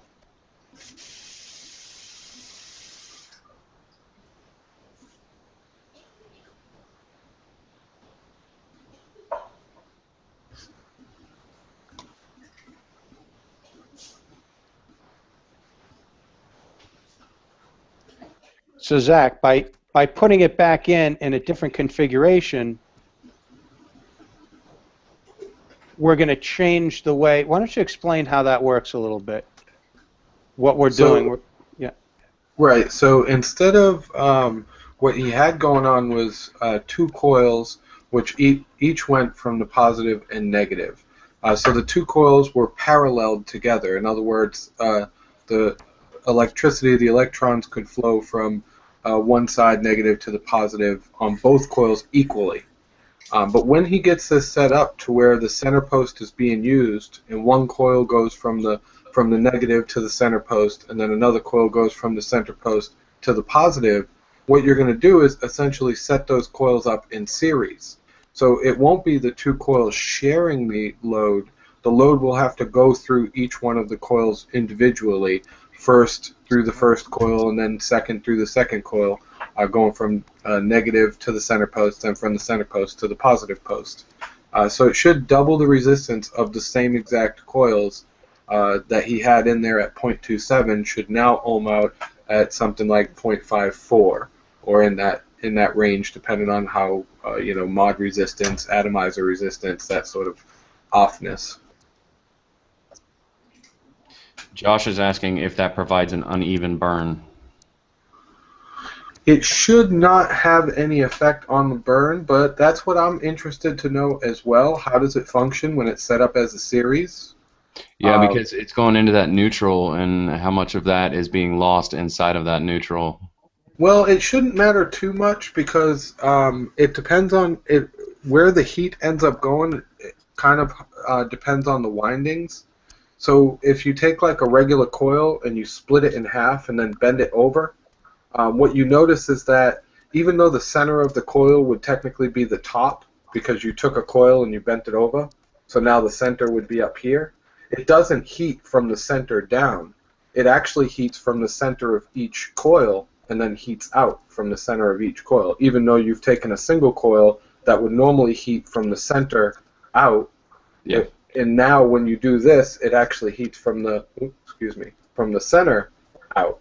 So Zach, by putting it back in a different configuration, we're going to change the way. Why don't you explain how that works a little bit? What we're doing. Yeah. Right. So instead of what he had going on was 2 coils, which each went from the positive and negative. So the 2 coils were paralleled together. In other words, the electricity, the electrons could flow from one side negative to the positive on both coils equally. But when he gets this set up to where the center post is being used, and one coil goes from the negative to the center post, and then another coil goes from the center post to the positive, what you're going to do is essentially set those coils up in series. So it won't be the 2 coils sharing the load. The load will have to go through each one of the coils individually, first through the first coil and then second through the second coil, going from negative to the center post and from the center post to the positive post. So it should double the resistance of the same exact coils that he had in there at 0.27 should now ohm out at something like 0.54 or in that range, depending on how mod resistance, atomizer resistance, that sort of offness. Josh is asking if that provides an uneven burn. It should not have any effect on the burn, but that's what I'm interested to know as well. How does it function when it's set up as a series? Yeah, because it's going into that neutral, and how much of that is being lost inside of that neutral. Well, it shouldn't matter too much because it depends on where the heat ends up going. It kind of depends on the windings. So if you take like a regular coil and you split it in half and then bend it over, what you notice is that even though the center of the coil would technically be the top because you took a coil and you bent it over, so now the center would be up here, it doesn't heat from the center down. It actually heats from the center of each coil and then heats out from the center of each coil, even though you've taken a single coil that would normally heat from the center out. Yeah. And now when you do this, it actually heats from the center out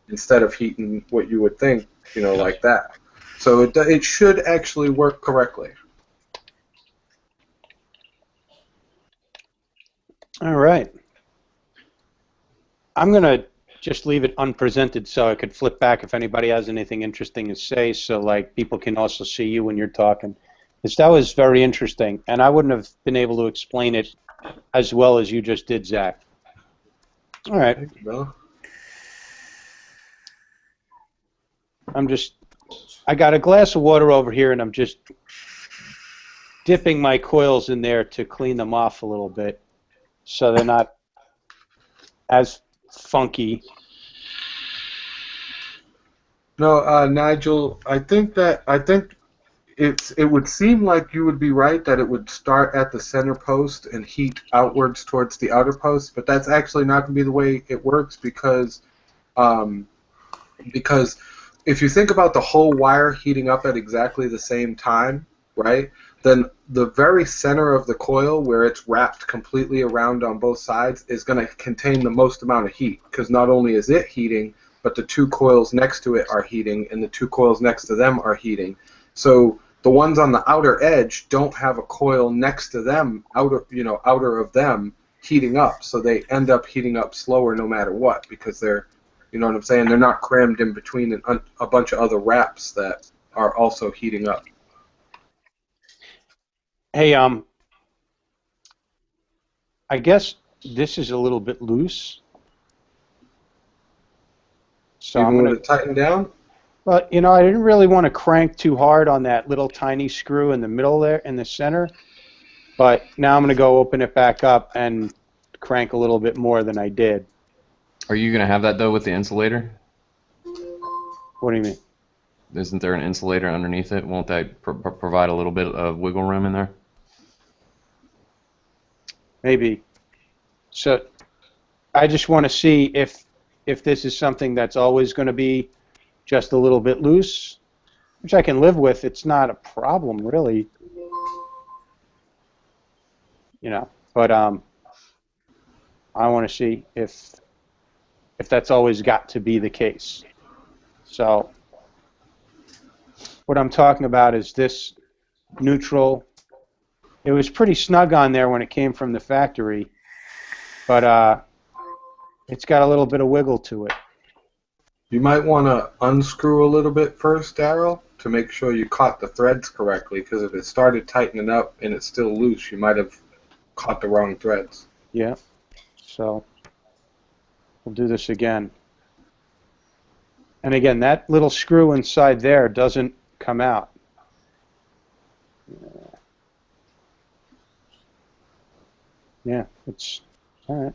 instead of heating what you would think, like that. So it should actually work correctly. All right. I'm going to just leave it unpresented so I could flip back if anybody has anything interesting to say, so like people can also see you when you're talking. Because that was very interesting, and I wouldn't have been able to explain it as well as you just did, Zach. All right. Thank you, Bill. I got a glass of water over here, and I'm just dipping my coils in there to clean them off a little bit so they're not as funky. No, Nigel, I think it would seem like you would be right that it would start at the center post and heat outwards towards the outer post, but that's actually not going to be the way it works um, because if you think about the whole wire heating up at exactly the same time, right, then the very center of the coil where it's wrapped completely around on both sides is going to contain the most amount of heat, because not only is it heating, but the two coils next to it are heating, and the two coils next to them are heating. So the ones on the outer edge don't have a coil next to them, outer of them, heating up. So they end up heating up slower no matter what, because they're, you know what I'm saying, they're not crammed in between a bunch of other wraps that are also heating up. Hey, I guess this is a little bit loose. So Even I'm when gonna, it tightened down? well, you know, I didn't really want to crank too hard on that little tiny screw in the middle there, in the center. But now I'm gonna go open it back up and crank a little bit more than I did. Are you going to have that, though, with the insulator? What do you mean? Isn't there an insulator underneath it? Won't that provide a little bit of wiggle room in there? Maybe. So I just want to see if this is something that's always going to be just a little bit loose, which I can live with. It's not a problem, really. You know, but I want to see if that's always got to be the case. So what I'm talking about is this neutral. It was pretty snug on there when it came from the factory, but it's got a little bit of wiggle to it. You might want to unscrew a little bit first, Daryl, to make sure you caught the threads correctly, because if it started tightening up and it's still loose, you might have caught the wrong threads. Yeah. So we'll do this again. And again, that little screw inside there doesn't come out. Yeah, it's all right.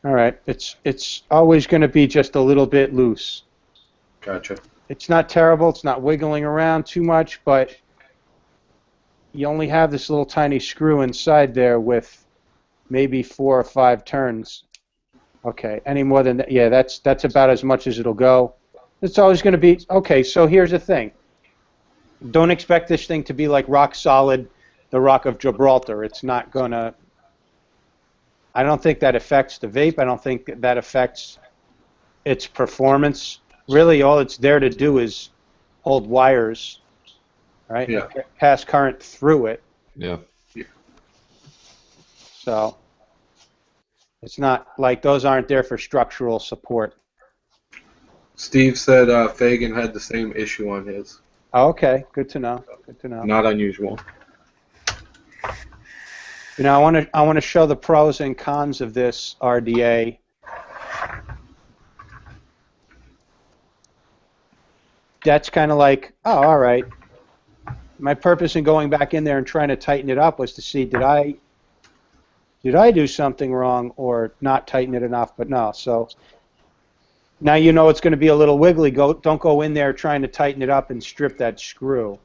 All right, it's always going to be just a little bit loose. Gotcha. It's not terrible. It's not wiggling around too much, but you only have this little tiny screw inside there with maybe 4 or 5 turns. Okay, any more than that? Yeah, that's about as much as it'll go. It's always going to be okay. So here's the thing. Don't expect this thing to be like rock solid, the Rock of Gibraltar. It's not going to. I don't think that affects the vape. I don't think that affects its performance. Really, all it's there to do is hold wires, right? Yeah. Pass current through it. Yeah. So it's not like those aren't there for structural support. Steve said Fagan had the same issue on his. Oh, okay, good to know. Good to know. Not unusual. You know, I want to show the pros and cons of this RDA. That's kind of like, oh, all right. My purpose in going back in there and trying to tighten it up was to see did I do something wrong or not tighten it enough, but no. So now you know it's going to be a little wiggly. Don't go in there trying to tighten it up and strip that screw,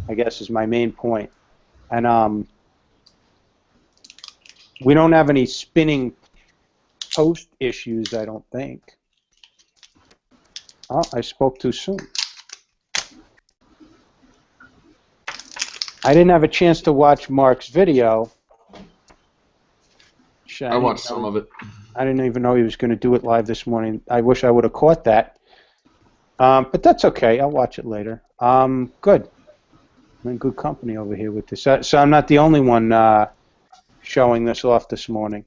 I guess is my main point. And we don't have any spinning post issues, I don't think. Oh, I spoke too soon. I didn't have a chance to watch Mark's video. I watched some of it. I didn't even know he was going to do it live this morning. I wish I would have caught that. But that's okay. I'll watch it later. Good. I'm in good company over here with this. So I'm not the only one showing this off this morning.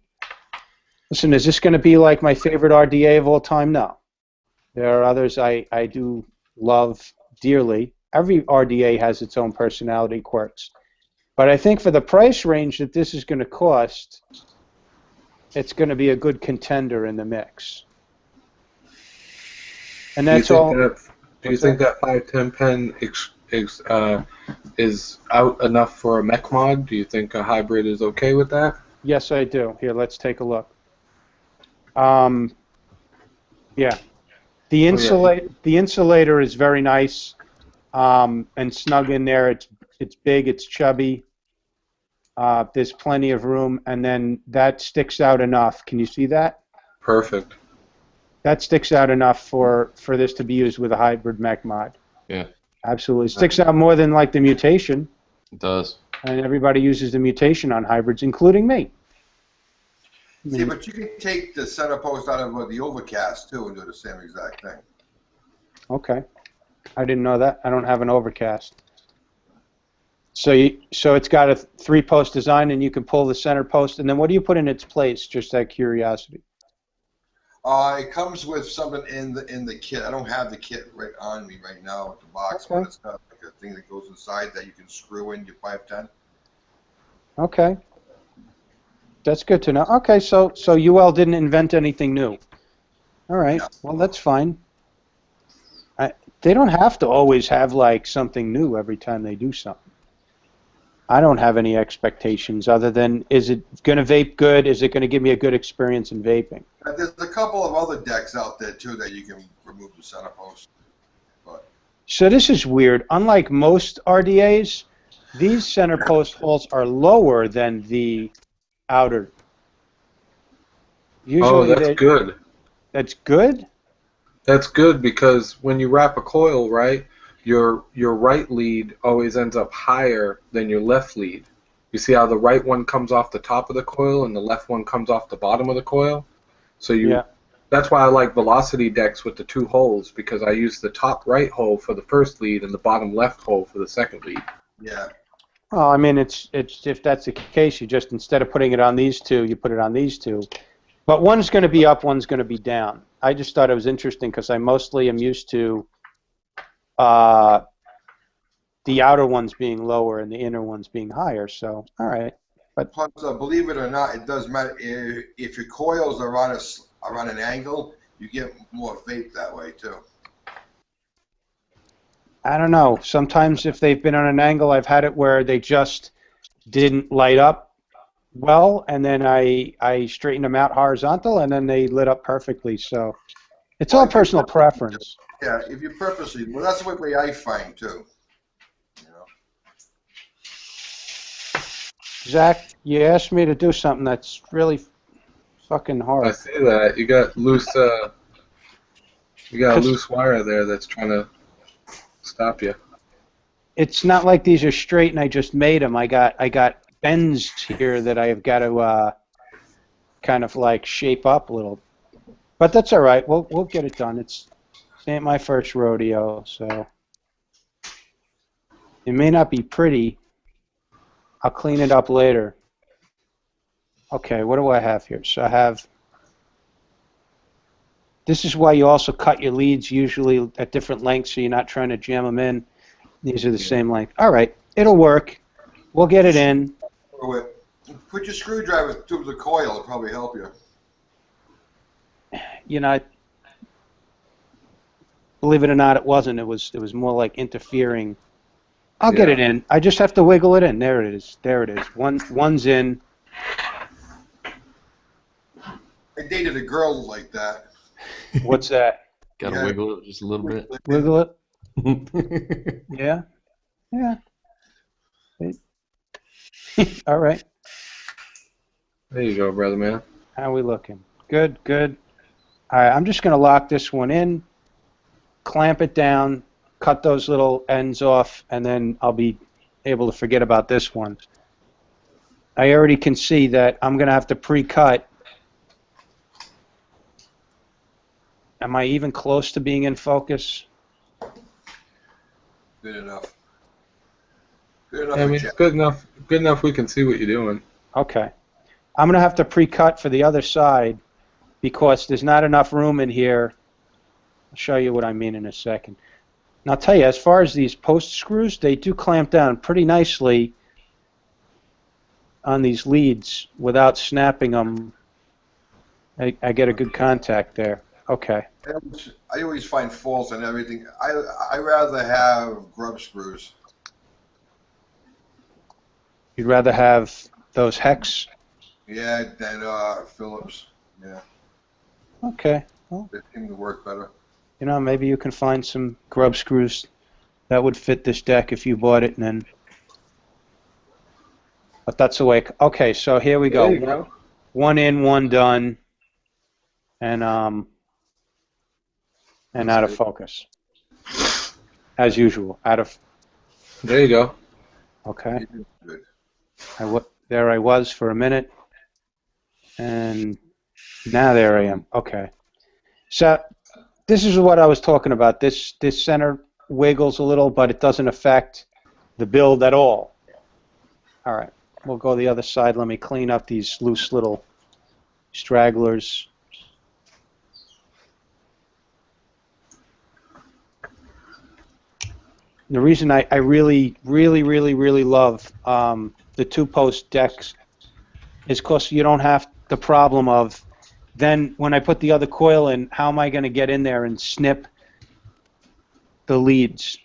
Listen, is this going to be like my favorite RDA of all time? No. There are others I do love dearly. Every RDA has its own personality quirks. But I think for the price range that this is going to cost, it's going to be a good contender in the mix. And that's all. Do you think that 510 pen is out enough for a mech mod? Do you think a hybrid is okay with that? Yes, I do. Here, let's take a look. Yeah. The insulator is very nice and snug in there. It's big, it's chubby. There's plenty of room, and then that sticks out enough. Can you see that? Perfect. That sticks out enough for this to be used with a hybrid mech mod. Yeah. Absolutely. It sticks out more than like the mutation. It does. And everybody uses the mutation on hybrids, including me. See, but you can take the center post out of the overcast too and do the same exact thing. Okay. I didn't know that. I don't have an overcast. So it's got a 3-post design, and you can pull the center post, and then what do you put in its place? Just out of curiosity. It comes with something in the kit. I don't have the kit right on me right now with the box, Okay. but it's got like a thing that goes inside that you can screw in your 510. Okay. That's good to know. Okay, so UL didn't invent anything new. All right. No. Well, that's fine. They don't have to always have like something new every time they do something. I don't have any expectations other than, is it going to vape good? Is it going to give me a good experience in vaping? There's a couple of other decks out there too that you can remove the center post. But So this is weird. Unlike most RDAs, these center post holes are lower than the outer. Usually That's good. That's good? That's good because when you wrap a coil, right, your right lead always ends up higher than your left lead. You see how the right one comes off the top of the coil and the left one comes off the bottom of the coil? So that's why I like velocity decks with the 2 holes, because I use the top right hole for the first lead and the bottom left hole for the second lead. yeah, Well, I mean, it's if that's the case, you just, instead of putting it on these 2, you put it on these 2. But one's going to be up, one's going to be down. I just thought it was interesting because I mostly am used to the outer ones being lower and the inner ones being higher. So, all right. But plus, believe it or not, it does matter if your coils are on an angle, you get more vape that way too. I don't know. Sometimes if they've been on an angle, I've had it where they just didn't light up well, and then I straightened them out horizontal, and then they lit up perfectly. So it's all personal preference. Yeah, if you purposely, well, that's the way I find too. You know? Zach, you asked me to do something that's really fucking I hard. see that. You got a loose wire there that's trying to stop you. It's not like these are straight and I just made them. I got bends here that I've got to kind of like shape up a little. But that's all right. We'll get it done. It ain't my first rodeo, so it may not be pretty. I'll clean it up later. Okay, what do I have here? So I have. This is why you also cut your leads usually at different lengths, so you're not trying to jam them in. These are the same length. All right, it'll work. We'll get it in. Put your screwdriver through the coil. It'll probably help you. You know, believe it or not, it wasn't. It was more like interfering. I'll get it in. I just have to wiggle it in. There it is. There it is. One's in. I dated a girl like that. What's that? Gotta wiggle it just a little bit. Wiggle it. Yeah. Yeah. All right. There you go, brother man. How are we looking? Good, good. All right, I'm just going to lock this one in, clamp it down, cut those little ends off, and then I'll be able to forget about this one. I already can see that I'm going to have to pre-cut. Am I even close to being in focus? Good enough. Good enough. I mean, it's good enough. Good enough. We can see what you're doing. Okay. I'm going to have to pre-cut for the other side because there's not enough room in here. I'll show you what I mean in a second. And I'll tell you, as far as these post screws, they do clamp down pretty nicely on these leads without snapping them. I get a good contact there. Okay. I always find faults in everything. I rather have grub screws. You'd rather have those hex? Yeah, than Phillips. Yeah, Okay. Well, they seem to work better. you know, maybe you can find some grub screws that would fit this deck if you bought it, and then. But that's the way. Okay, so here we go. There you go. One in, one done, and out of focus, as usual. Out of. There you go. Okay. Good. There I was for a minute, and now there I am. Okay. So this is what I was talking about. This center wiggles a little, but it doesn't affect the build at all. All right. We'll go the other side. Let me clean up these loose little stragglers. The reason I really love the two-post decks is because you don't have the problem of then when I put the other coil in, how am I going to get in there and snip the leads,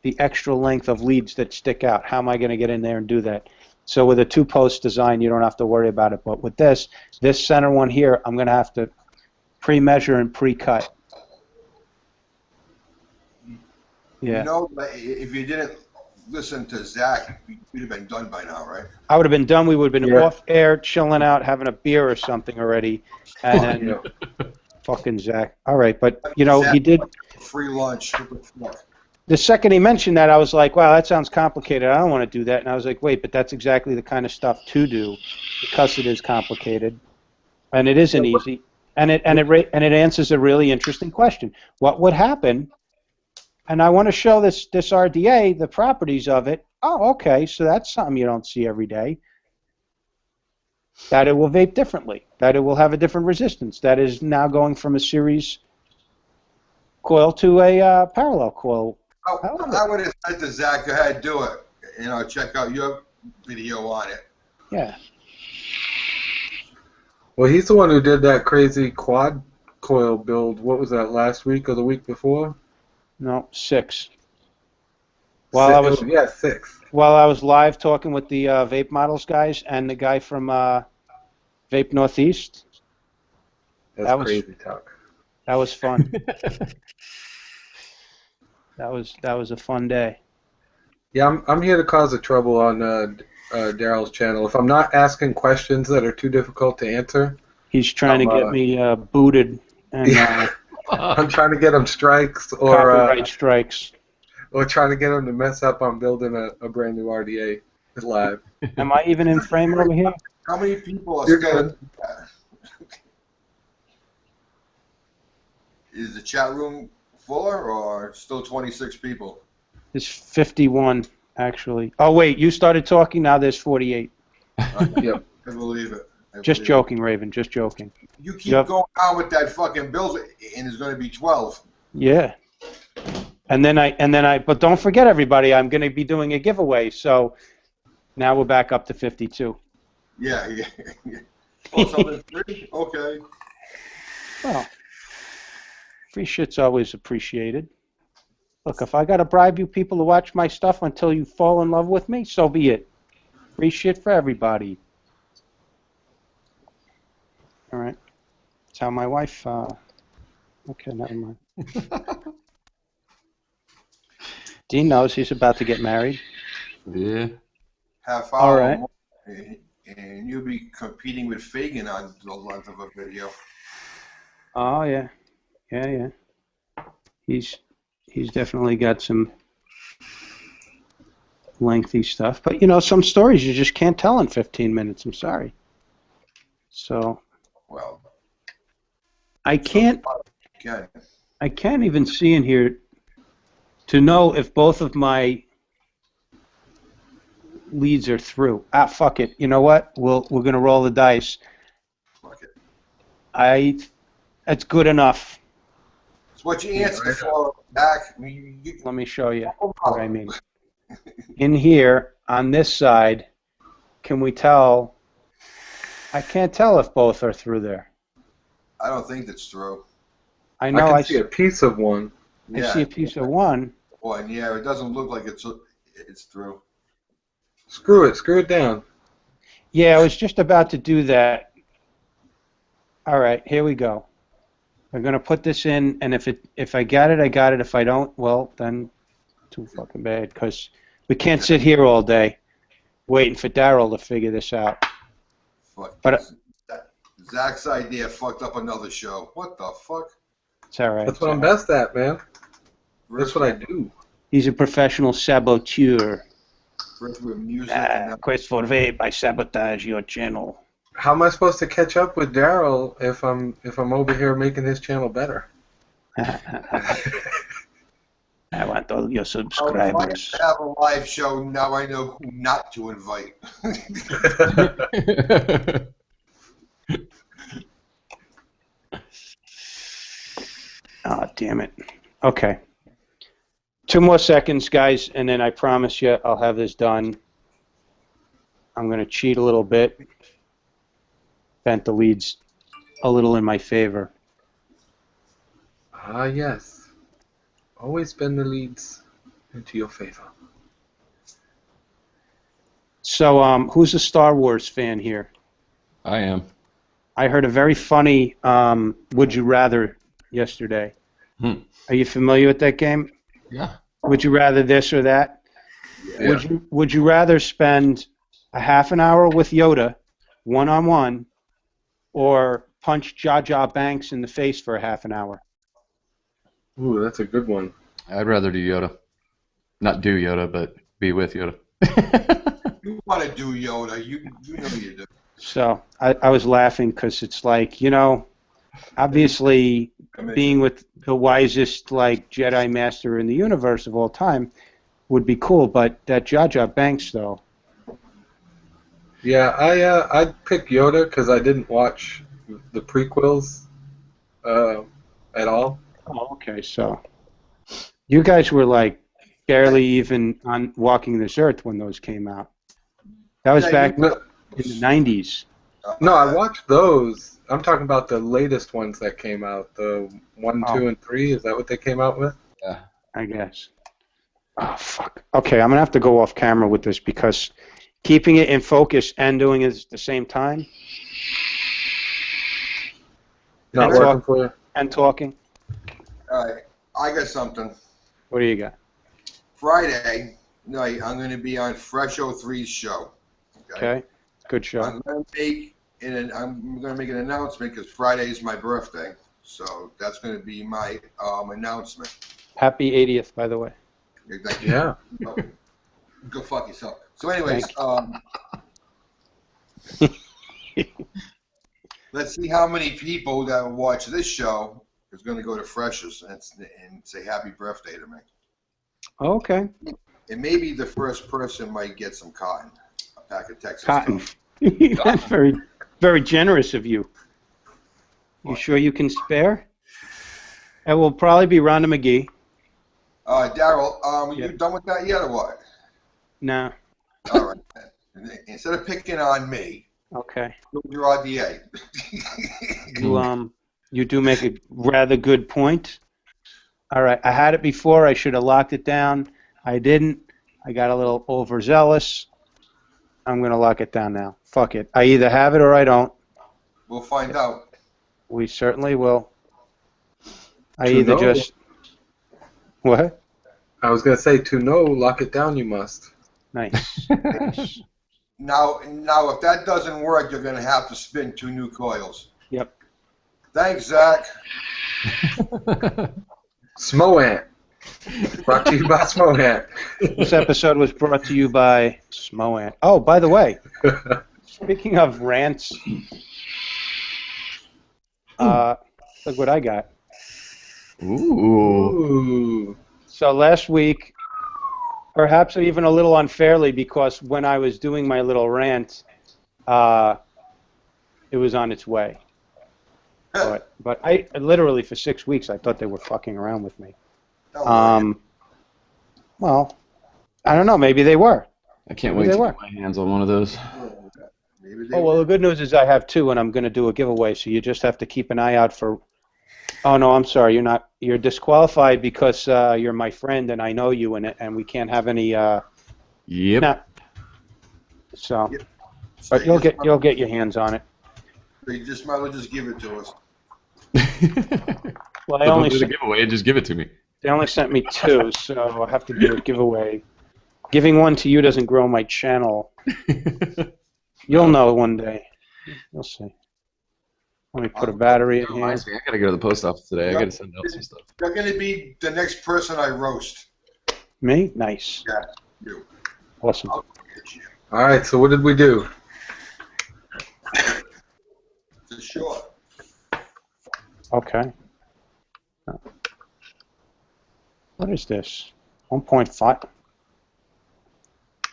the extra length of leads that stick out? How am I going to get in there and do that? So with a two-post design, you don't have to worry about it. But with this center one here, I'm going to have to pre-measure and pre-cut. Yeah. You know, if you didn't listen to Zach, you'd have been done by now, right? I would have been done. We would have been off air, chilling out, having a beer or something already, and then fucking Zach. All right, but you know Zach, he did. Free lunch. What the fuck? The second he mentioned that, I was like, wow, that sounds complicated. I don't want to do that. And I was like, wait, but that's exactly the kind of stuff to do because it is complicated, and it isn't easy, and it answers a really interesting question. What would happen? And I want to show this RDA, the properties of it. Oh, okay, so that's something you don't see every day. That it will vape differently. That it will have a different resistance. That is now going from a series coil to a parallel coil. I would have said to Zach, go ahead, do it. You know, check out your video on it. Yeah. Well, he's the one who did that crazy quad coil build. What was that, last week or the week before? No, 6. Six. While I was live talking with the Vape Models guys and the guy from Vape Northeast. That was crazy talk. That was fun. that was a fun day. Yeah, I'm here to cause the trouble on Daryl's channel. If I'm not asking questions that are too difficult to answer, he's trying to get me booted and. I'm trying to get him strikes or copyright strikes, or trying to get him to mess up on building a brand new RDA live. Am I even in frame over here? How many people are scared? Is the chat room fuller or still 26 people? There's 51 actually. Oh wait, you started talking. Now there's 48. Yep. I believe it. Just joking, Raven. Just joking. You keep going on with that fucking build, and it's going to be 12. Yeah. And then I. But don't forget, everybody. I'm going to be doing a giveaway. So now we're back up to 52. Yeah. Oh, so there's 3? Okay. Well, free shit's always appreciated. Look, if I got to bribe you people to watch my stuff until you fall in love with me, so be it. Free shit for everybody. All right. That's how my wife. Okay, never mind. Dean knows he's about to get married. Yeah. Have fun. All right. And you'll be competing with Fagan on the length of a video. Oh yeah, yeah. He's definitely got some lengthy stuff, but you know, some stories you just can't tell in 15 minutes. I'm sorry. So. Well. I can't even see in here to know if both of my leads are through. Ah, fuck it. You know what? We're gonna roll the dice. Fuck it. That's good enough. It's what you answered for back. Let me show you what I mean. In here, on this side, can we tell? I can't tell if both are through there. I don't think that's true. I know. I can see a piece of one. I see a piece of one. One, yeah, it doesn't look like it's through. Screw it down. Yeah, I was just about to do that. All right, here we go. I'm gonna put this in, and if I got it, I got it. If I don't, well, then too fucking bad, because we can't sit here all day waiting for Daryl to figure this out. Fuck. But Zach's idea fucked up another show. What the fuck? it's all right. That's what I'm best at, man. That's what I do. He's a professional saboteur. First with music and now Quest for vape, I sabotage your channel. How am I supposed to catch up with Daryl if I'm over here making his channel better? I want all your if subscribers. I have a live show, now I know who not to invite. Oh, damn it. Okay. 2 more seconds, guys, and then I promise you I'll have this done. I'm going to cheat a little bit. Bent the leads a little in my favor. Ah, yes. Always bend the leads into your favor. So, who's a Star Wars fan here? I am. I heard a very funny Would You Rather yesterday. Are you familiar with that game? Yeah. Would you rather this or that? Yeah. Would you rather spend a half an hour with Yoda, one-on-one, or punch Jar Jar Banks in the face for a half an hour? Ooh, that's a good one. I'd rather do Yoda. Not do Yoda, but be with Yoda. You want to do Yoda? You know you do. So I was laughing because it's like, you know, obviously being with the wisest like Jedi Master in the universe of all time would be cool, but that Jar Jar Banks though. Yeah, I'd pick Yoda because I didn't watch the prequels at all. Oh, okay. So you guys were like barely even on walking this earth when those came out. That was back in the 90s. No, I watched those. I'm talking about the latest ones that came out. The 1, 2, and 3. Is that what they came out with? Yeah. I guess. Oh, fuck. Okay, I'm going to have to go off camera with this because keeping it in focus and doing it at the same time. Not And working for you? And talking. All right, I got something. What do you got? Friday night, I'm going to be on Fresh 03's show. Okay. Good show. I'm going to make an announcement because Friday is my birthday, so that's going to be my announcement. Happy 80th, by the way. Thank you. Yeah. Go fuck yourself. So, anyways, let's see how many people that watch this show is going to go to Fresh's and say happy birthday to me. Okay. And maybe the first person might get some cotton, a pack of Texas Cotton. Toast. That's very, very generous of you. You sure you can spare? It will probably be Rhonda McGee. Daryl, are Yeah. you done with that yet or what? No. All right. Instead of picking on me, Okay. your RDA. You do make a rather good point. All right. I had it before. I should have locked it down. I didn't. I got a little overzealous. I'm going to lock it down now. Fuck it. I either have it or I don't. We'll find out. We certainly will. I To either know. just... What? I was going to say, to know, lock it down you must. Nice. Nice. Now, if that doesn't work, you're going to have to spin 2 new coils. Yep. Thanks, Zach. Smoant. Brought to you by Smoant. This episode was brought to you by Smoant. Oh, by the way, speaking of rants, look what I got. Ooh. Ooh. So last week, perhaps even a little unfairly, because when I was doing my little rant, it was on its way. But I literally for 6 weeks I thought they were fucking around with me. Well, I don't know. Maybe they were. I can't Maybe wait to they get my hands on one of those. Maybe they Oh, well, the good news is I have two, and I'm going to do a giveaway, so you just have to keep an eye out for... Oh, no, I'm sorry. You're not. You're disqualified because you're my friend, and I know you, and we can't have any... Yep. Nah. So, Yep. but you'll get your hands on it. So you just might as well just give it to us. Well, Don't do the giveaway. Just give it to me. they only sent me two, so I'll have to do a giveaway. Giving one to you doesn't grow my channel. You'll know one day. You'll see. Let me put a battery in here. I gotta go to the post office today. I gotta send out some stuff. You're going to be the next person I roast. Me? Nice. Yeah, you. Awesome. I'll get you. All right, so what did we do? For sure. Okay. What is this? 1.5?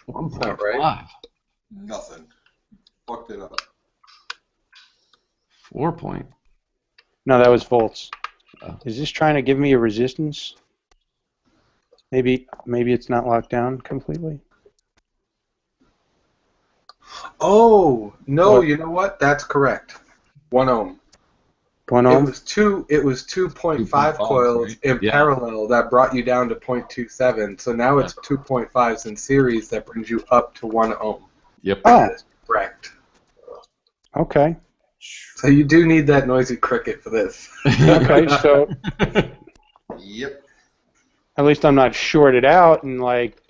1.5. Nothing. Fucked it up. 4 point. No, that was volts. Oh. Is this trying to give me a resistance? Maybe it's not locked down completely. Oh no! What? You know what? That's correct. 1 ohm. 1 It ohm? was 2.5 2.5, coils right? in Yeah. parallel that brought you down to 0.27. So now it's 2.5s in series that brings you up to 1 ohm. Yep. Oh, That is correct. okay. So you do need that noisy cricket for this. Okay, so Yep. at least I'm not shorted out and like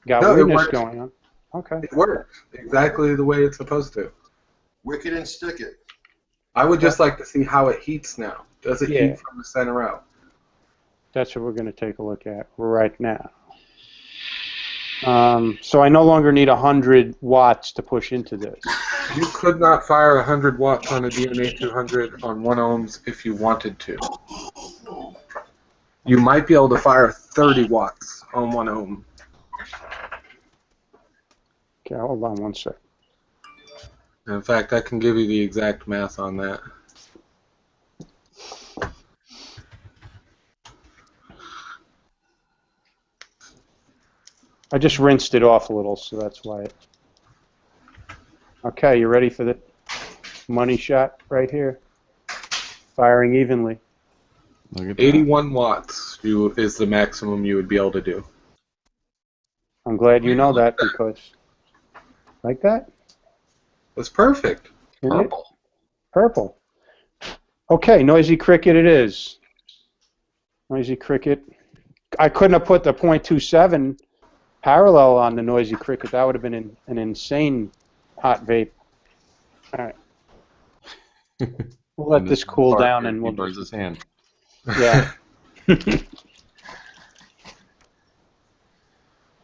got No, it weirdness works. going on. Okay. It works exactly the way it's supposed to. Wicked and stick it. I would just like to see how it heats now. Does it Yeah. heat from the center out? That's what we're going to take a look at right now. So I no longer need 100 watts to push into this. You could not fire 100 watts on a DNA 200 on 1 ohms if you wanted to. You might be able to fire 30 watts on 1 ohm. Okay, hold on one sec. In fact, I can give you the exact math on that. I just rinsed it off a little, so that's why it... Okay, you ready for the money shot right here? Firing evenly. Look at that. 81 watts is the maximum you would be able to do. I'm glad you know that because... Like that? That's perfect. Isn't it? Purple. Purple. Okay, noisy cricket it is. Noisy cricket. I couldn't have put the .27 parallel on the noisy cricket. That would have been an insane hot vape. All right. We'll let this cool down and we'll... He burns his hand. Yeah.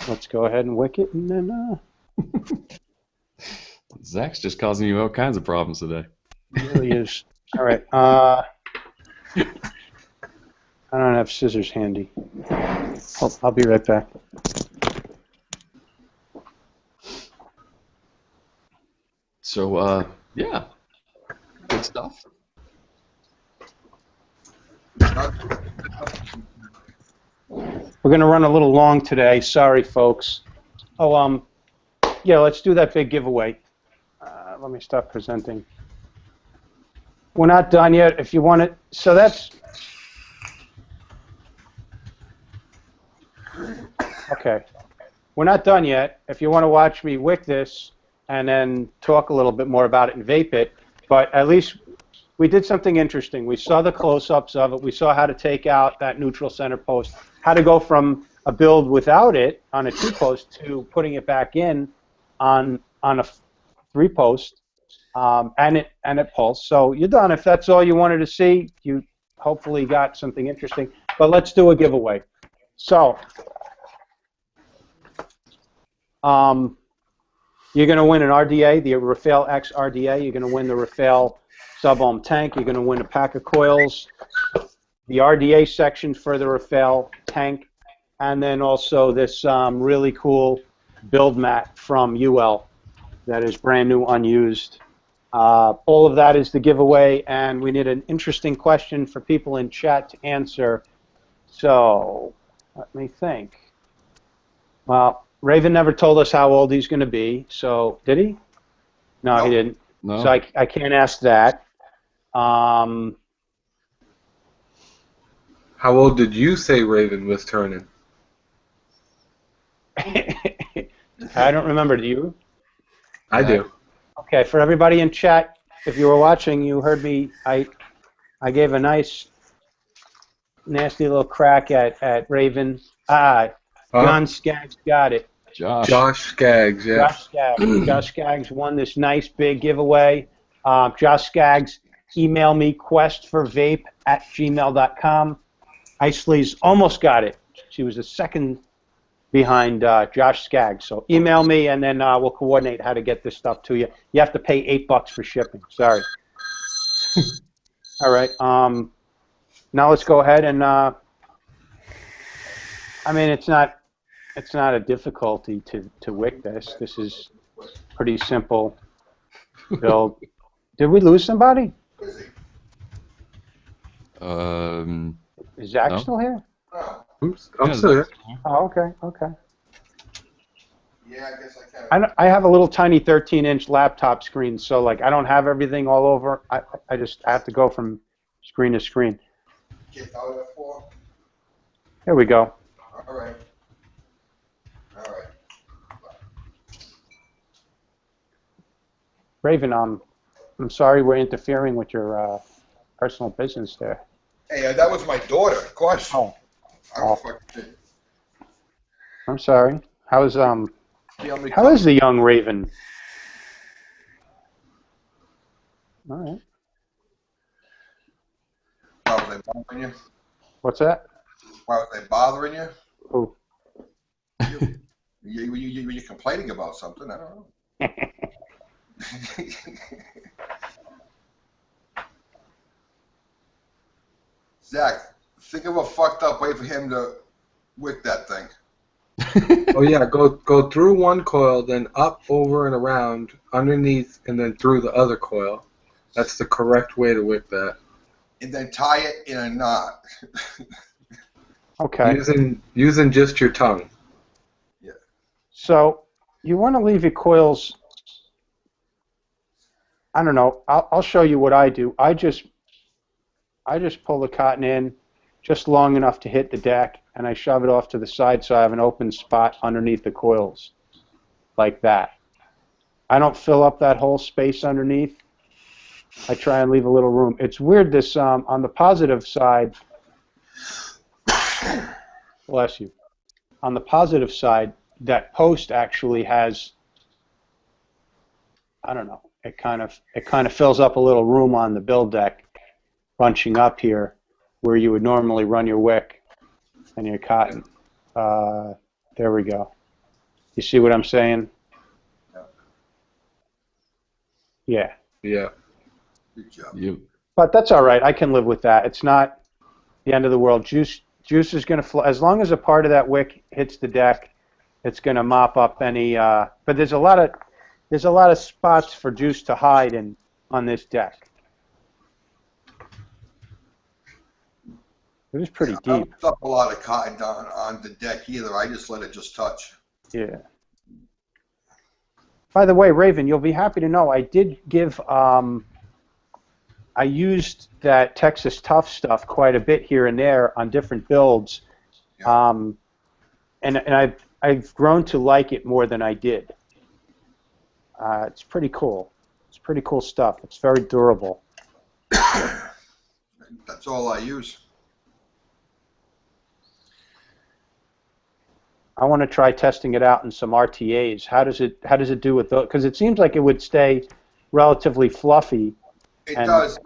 Let's go ahead and wick it and then... Zach's just causing you all kinds of problems today. It really is. All right. I don't have scissors handy. I'll be right back. So, yeah. Good stuff. We're going to run a little long today. Sorry, folks. Oh, yeah, let's do that big giveaway. Let me stop presenting. We're not done yet. If you want it, so that's... Okay. We're not done yet. If you want to watch me wick this and then talk a little bit more about it and vape it, but at least we did something interesting. We saw the close-ups of it. We saw how to take out that neutral center post, how to go from a build without it on a 2-post to putting it back in on a 3-post, and it pulsed. So you're done. If that's all you wanted to see, you hopefully got something interesting. But let's do a giveaway. So you're going to win an RDA, the Rafale-X RDA. You're going to win the Rafale Subohm Tank. You're going to win a pack of coils, the RDA section for the Rafale tank, and then also this really cool build mat from UWELL that is brand new, unused. All of that is the giveaway, and we need an interesting question for people in chat to answer. So let me think. Well, Raven never told us how old he's going to be, so did he? No, he didn't. No. So I can't ask that. How old did you say Raven was turning? I don't remember. Do you? I do. Okay, for everybody in chat, if you were watching, you heard me. I gave a nice, nasty little crack at Raven. John Skaggs got it. Josh Skaggs, yeah. Josh Skaggs. Josh Skaggs won this nice big giveaway. Josh Skaggs, email me questforvape@gmail.com. Isley's almost got it. She was a second behind Josh Skaggs. So email me, and then we'll coordinate how to get this stuff to you. You have to pay $8 for shipping. Sorry. All right. Now let's go ahead and. I mean, it's not a difficulty to wick this. This is pretty simple build. Did we lose somebody? Is Zach still here? Oops, I'm still here. Oh, okay, okay. Yeah, I guess I can. I have a little tiny 13-inch laptop screen, so like I don't have everything all over. I have to go from screen to screen. Get out of 4. Here we go. All right. All right. Raven, I'm sorry we're interfering with your personal business there. Hey, that was my daughter, of course. Oh. I don't fucking shit. I'm sorry. How is the young Raven? All right. Why was I bothering you? What's that? Why was I bothering you? Who? You're complaining about something. I don't know. Zach, think of a fucked up way for him to wick that thing. Oh yeah, go through one coil, then up, over, and around, underneath, and then through the other coil. That's the correct way to wick that. And then tie it in a knot. Okay. Using just your tongue. Yeah. So you want to leave your coils. I don't know. I'll show you what I do. I just pull the cotton in just long enough to hit the deck, and I shove it off to the side so I have an open spot underneath the coils, like that. I don't fill up that whole space underneath. I try and leave a little room. It's weird. This on the positive side. Bless you. On the positive side, that post actually has. I don't know. It kind of fills up a little room on the build deck, bunching up here, where you would normally run your wick and your cotton. There we go. You see what I'm saying? Yeah. Yeah. Good job. Yep. But that's all right. I can live with that. It's not the end of the world. Juice is going to flow. As long as a part of that wick hits the deck, it's going to mop up any. But there's a lot of spots for juice to hide in on this deck. It was pretty I don't deep. stuff a lot of cotton down on the deck either. I just let it just touch. Yeah. By the way, Raven, you'll be happy to know I did give. I used that Texas Tough stuff quite a bit here and there on different builds, Yeah. and I've grown to like it more than I did. It's pretty cool. It's pretty cool stuff. It's very durable. That's all I use. I want to try testing it out in some RTAs. How does it do with those? Because it seems like it would stay relatively fluffy. It does. In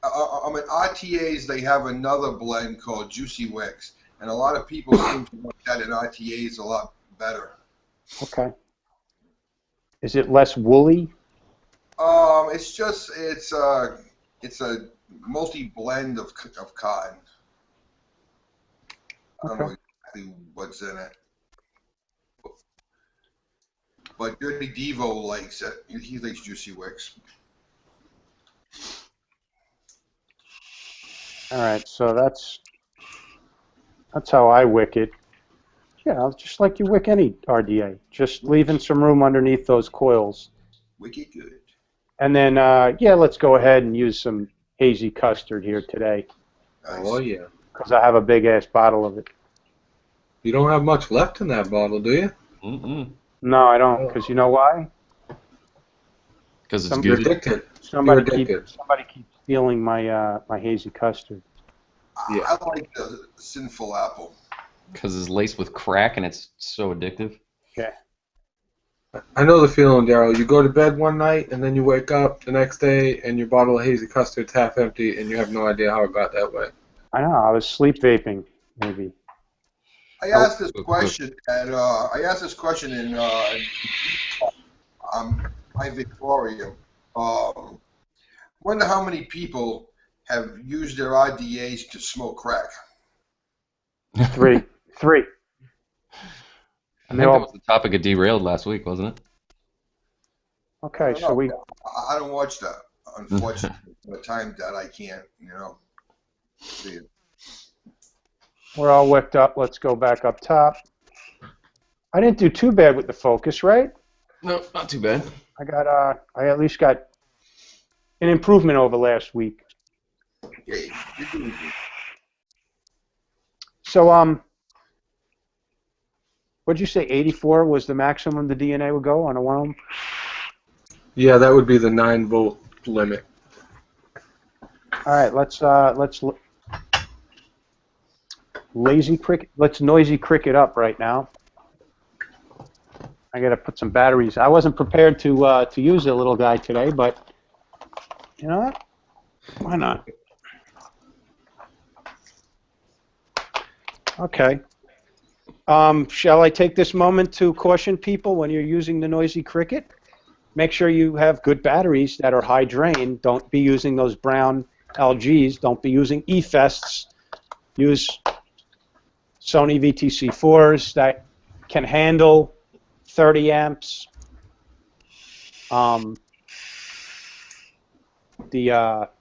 RTAs, they have another blend called Juicy Wicks, and a lot of people seem to like that in RTAs a lot better. Okay. Is it less woolly? It's a multi-blend of cotton. I don't know exactly what's in it. But Dirty Devo likes it. He likes Juicy Wicks. All right, so that's how I wick it. Yeah, just like you wick any RDA, just leaving some room underneath those coils. Wicked good. And then, yeah, let's go ahead and use some hazy custard here today. Nice. Oh, yeah. Because I have a big-ass bottle of it. You don't have much left in that bottle, do you? Mm-mm. No, I don't. Because you know why? Because it's You're good. addicted. Somebody You're addicted. keeps stealing my my hazy custard. Yeah. I like the sinful apple. Because it's laced with crack and it's so addictive. Yeah. I know the feeling, Daryl. You go to bed one night, and then you wake up the next day, and your bottle of hazy custard's half empty, and you have no idea how it got that way. I know. I was sleep vaping, maybe. I asked this question at in my Victoria. Wonder how many people have used their RDAs to smoke crack. Three. I think that was the topic of Derailed last week, wasn't it? Okay, so we. I don't watch that, unfortunately. The time that I can't, see it. We're all wicked up. Let's go back up top. I didn't do too bad with the focus, right? No, not too bad. I at least got an improvement over last week. Yeah, you're doing good. So, what'd you say? 84 was the maximum the DNA would go on a 1 ohm? Yeah, that would be the 9-volt limit. All right, let's noisy cricket up right now. I gotta put some batteries. I wasn't prepared to use the little guy today, but you know what? Why not? Okay. Shall I take this moment to caution people when you're using the noisy cricket? Make sure you have good batteries that are high drain. Don't be using those brown LGs. Don't be using E-Fests. Use Sony VTC4s that can handle 30 amps. The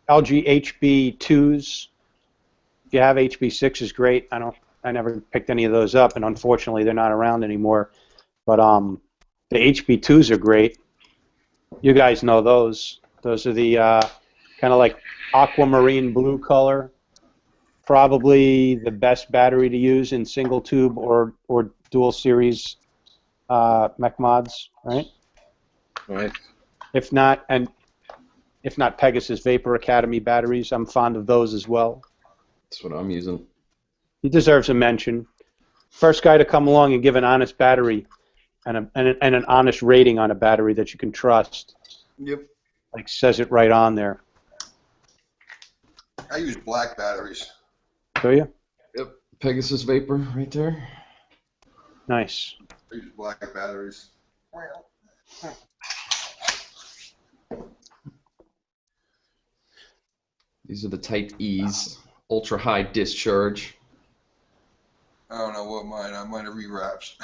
LG HB2s. If you have HB6 is great. I never picked any of those up, and unfortunately they're not around anymore. But the HB2s are great. You guys know those. Those are the kind of like aquamarine blue color. Probably the best battery to use in single tube or dual series mech mods, right? Right. If not Pegasus Vapor Academy batteries, I'm fond of those as well. That's what I'm using. He deserves a mention. First guy to come along and give an honest battery and an honest rating on a battery that you can trust. Yep. Like says it right on there. I use black batteries. Do you? Yep. Pegasus Vapor right there. Nice. I use black batteries. These are the Type E's. Ultra high discharge. I don't know what mine. I might have rewraps.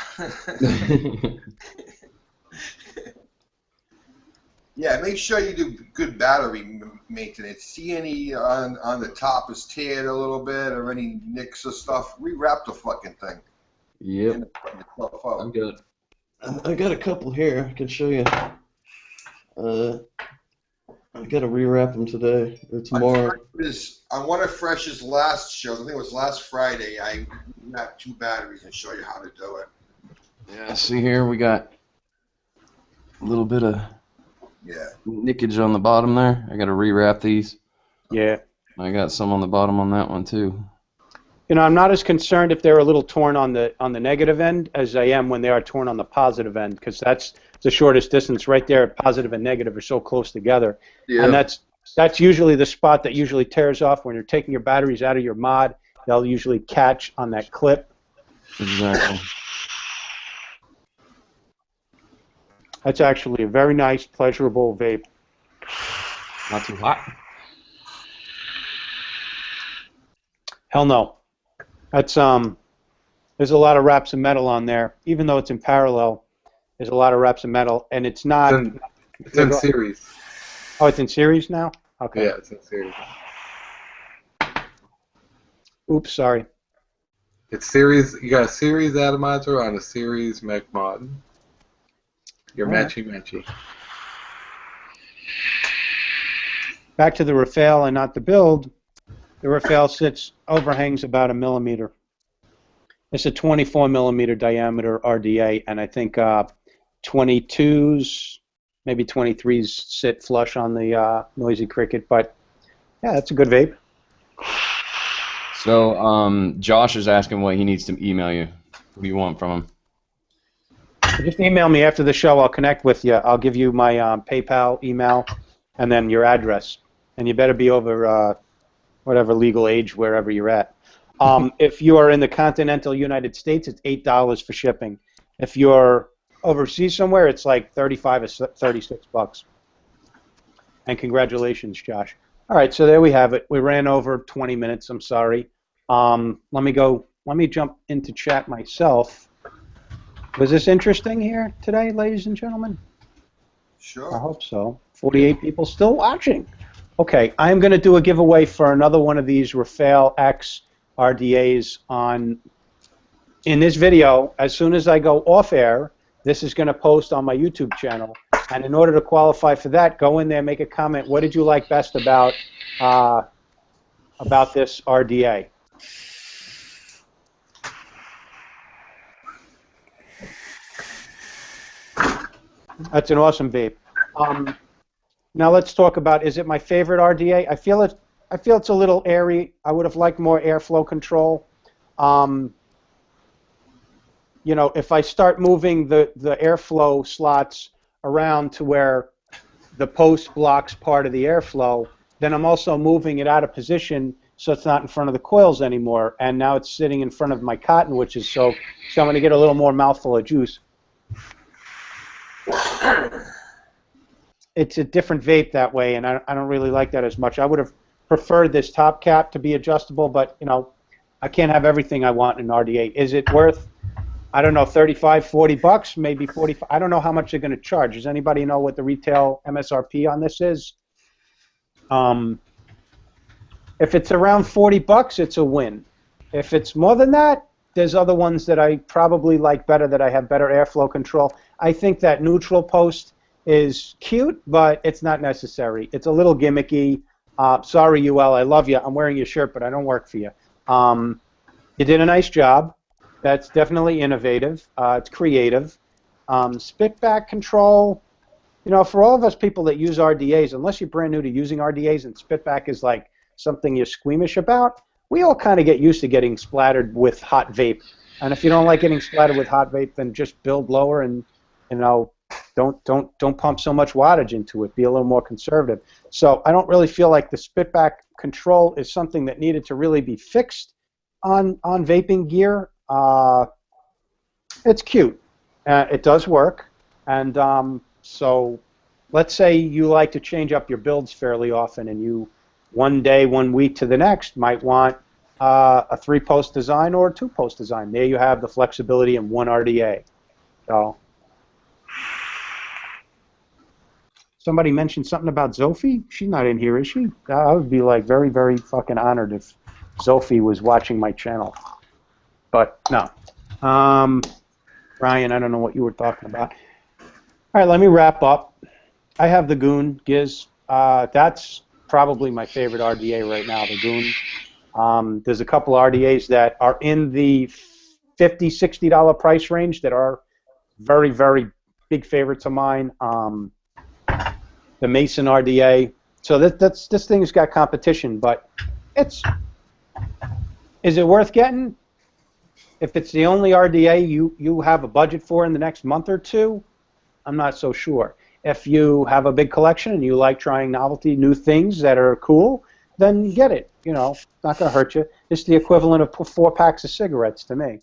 Yeah, make sure you do good battery maintenance. See any on the top is teared a little bit or any nicks or stuff, rewrap the fucking thing. Yep. I got a couple here. I can show you. I got to rewrap them today or tomorrow. On one of Fresh's last shows, I think it was last Friday, I wrapped 2 batteries and show you how to do it. Yeah, see here we got a little bit of nickage on the bottom there. I got to rewrap these. Yeah. I got some on the bottom on that one too. You know, I'm not as concerned if they're a little torn on the negative end as I am when they are torn on the positive end, because that's the shortest distance right there. Positive and negative are so close together, and that's usually the spot that usually tears off when you're taking your batteries out of your mod. They'll usually catch on that clip. Exactly. That's actually a very nice, pleasurable vape. Not too hot. Hell no. That's there's a lot of wraps of metal on there. Even though it's in parallel, there's a lot of wraps of metal, and it's not. It's in series. Oh, it's in series now? Okay. Yeah, it's in series. Oops, sorry. It's series. You got a series atomizer on a series mech mod. You're matchy. back to the Rafale and not the build, the Rafale overhangs about 1 millimeter. It's a 24 millimeter diameter RDA, and I think 22s, maybe 23s sit flush on the Noisy Cricket, but yeah, that's a good vape. So Josh is asking what he needs to email you. What do you want from him? Just email me after the show. I'll connect with you. I'll give you my PayPal email and then your address. And you better be over whatever legal age wherever you're at. If you are in the continental United States, it's $8 for shipping. If you're overseas somewhere, it's like $35 or $36. And congratulations, Josh. All right, so there we have it. We ran over 20 minutes. I'm sorry. Let me jump into chat myself. Was this interesting here today, ladies and gentlemen? Sure. I hope so. 48 people still watching. Okay, I'm going to do a giveaway for another one of these Rafale-X RDAs in this video. As soon as I go off air, this is going to post on my YouTube channel. And in order to qualify for that, go in there, make a comment. What did you like best about this RDA? That's an awesome vape. Now let's talk about, is it my favorite RDA? I feel it's a little airy. I would have liked more airflow control. You know, if I start moving the airflow slots around to where the post blocks part of the airflow, then I'm also moving it out of position so it's not in front of the coils anymore. And now it's sitting in front of my cotton, which is so I'm going to get a little more mouthful of juice. It's a different vape that way, and I don't really like that as much. I would have preferred this top cap to be adjustable, but you know, I can't have everything I want in RDA. Is it worth, I don't know, $35, $40, maybe $45? I don't know how much they're going to charge. Does anybody know what the retail MSRP on this is? If it's around $40, it's a win. If it's more than that, there's other ones that I probably like better, that I have better airflow control. I think that neutral post is cute, but it's not necessary. It's a little gimmicky. Sorry, Uwell, I love you. I'm wearing your shirt, but I don't work for you. You did a nice job. That's definitely innovative. It's creative. Spitback control, you know, for all of us people that use RDAs, unless you're brand new to using RDAs and spitback is like something you're squeamish about, we all kind of get used to getting splattered with hot vape. And if you don't like getting splattered with hot vape, then just build lower and, you know, don't pump so much wattage into it. Be a little more conservative. So I don't really feel like the spitback control is something that needed to really be fixed on vaping gear. It's cute. It does work. And so let's say you like to change up your builds fairly often, and you one day, 1 week to the next might want a 3-post design or a 2-post design. There you have the flexibility in one RDA. So somebody mentioned something about Zophie. She's not in here, is she? I would be like very, very fucking honored if Zophie was watching my channel. But no. Ryan, I don't know what you were talking about. All right, let me wrap up. I have the Goon, Giz. That's probably my favorite RDA right now, the Goon. There's a couple RDAs that are in the $50, $60 price range that are very, very big favorites of mine. The Mason RDA. So this thing's got competition, but is it worth getting? If it's the only RDA you have a budget for in the next month or two, I'm not so sure. If you have a big collection and you like trying novelty, new things that are cool, then get it. You know, it's not going to hurt you. It's the equivalent of 4 packs of cigarettes to me.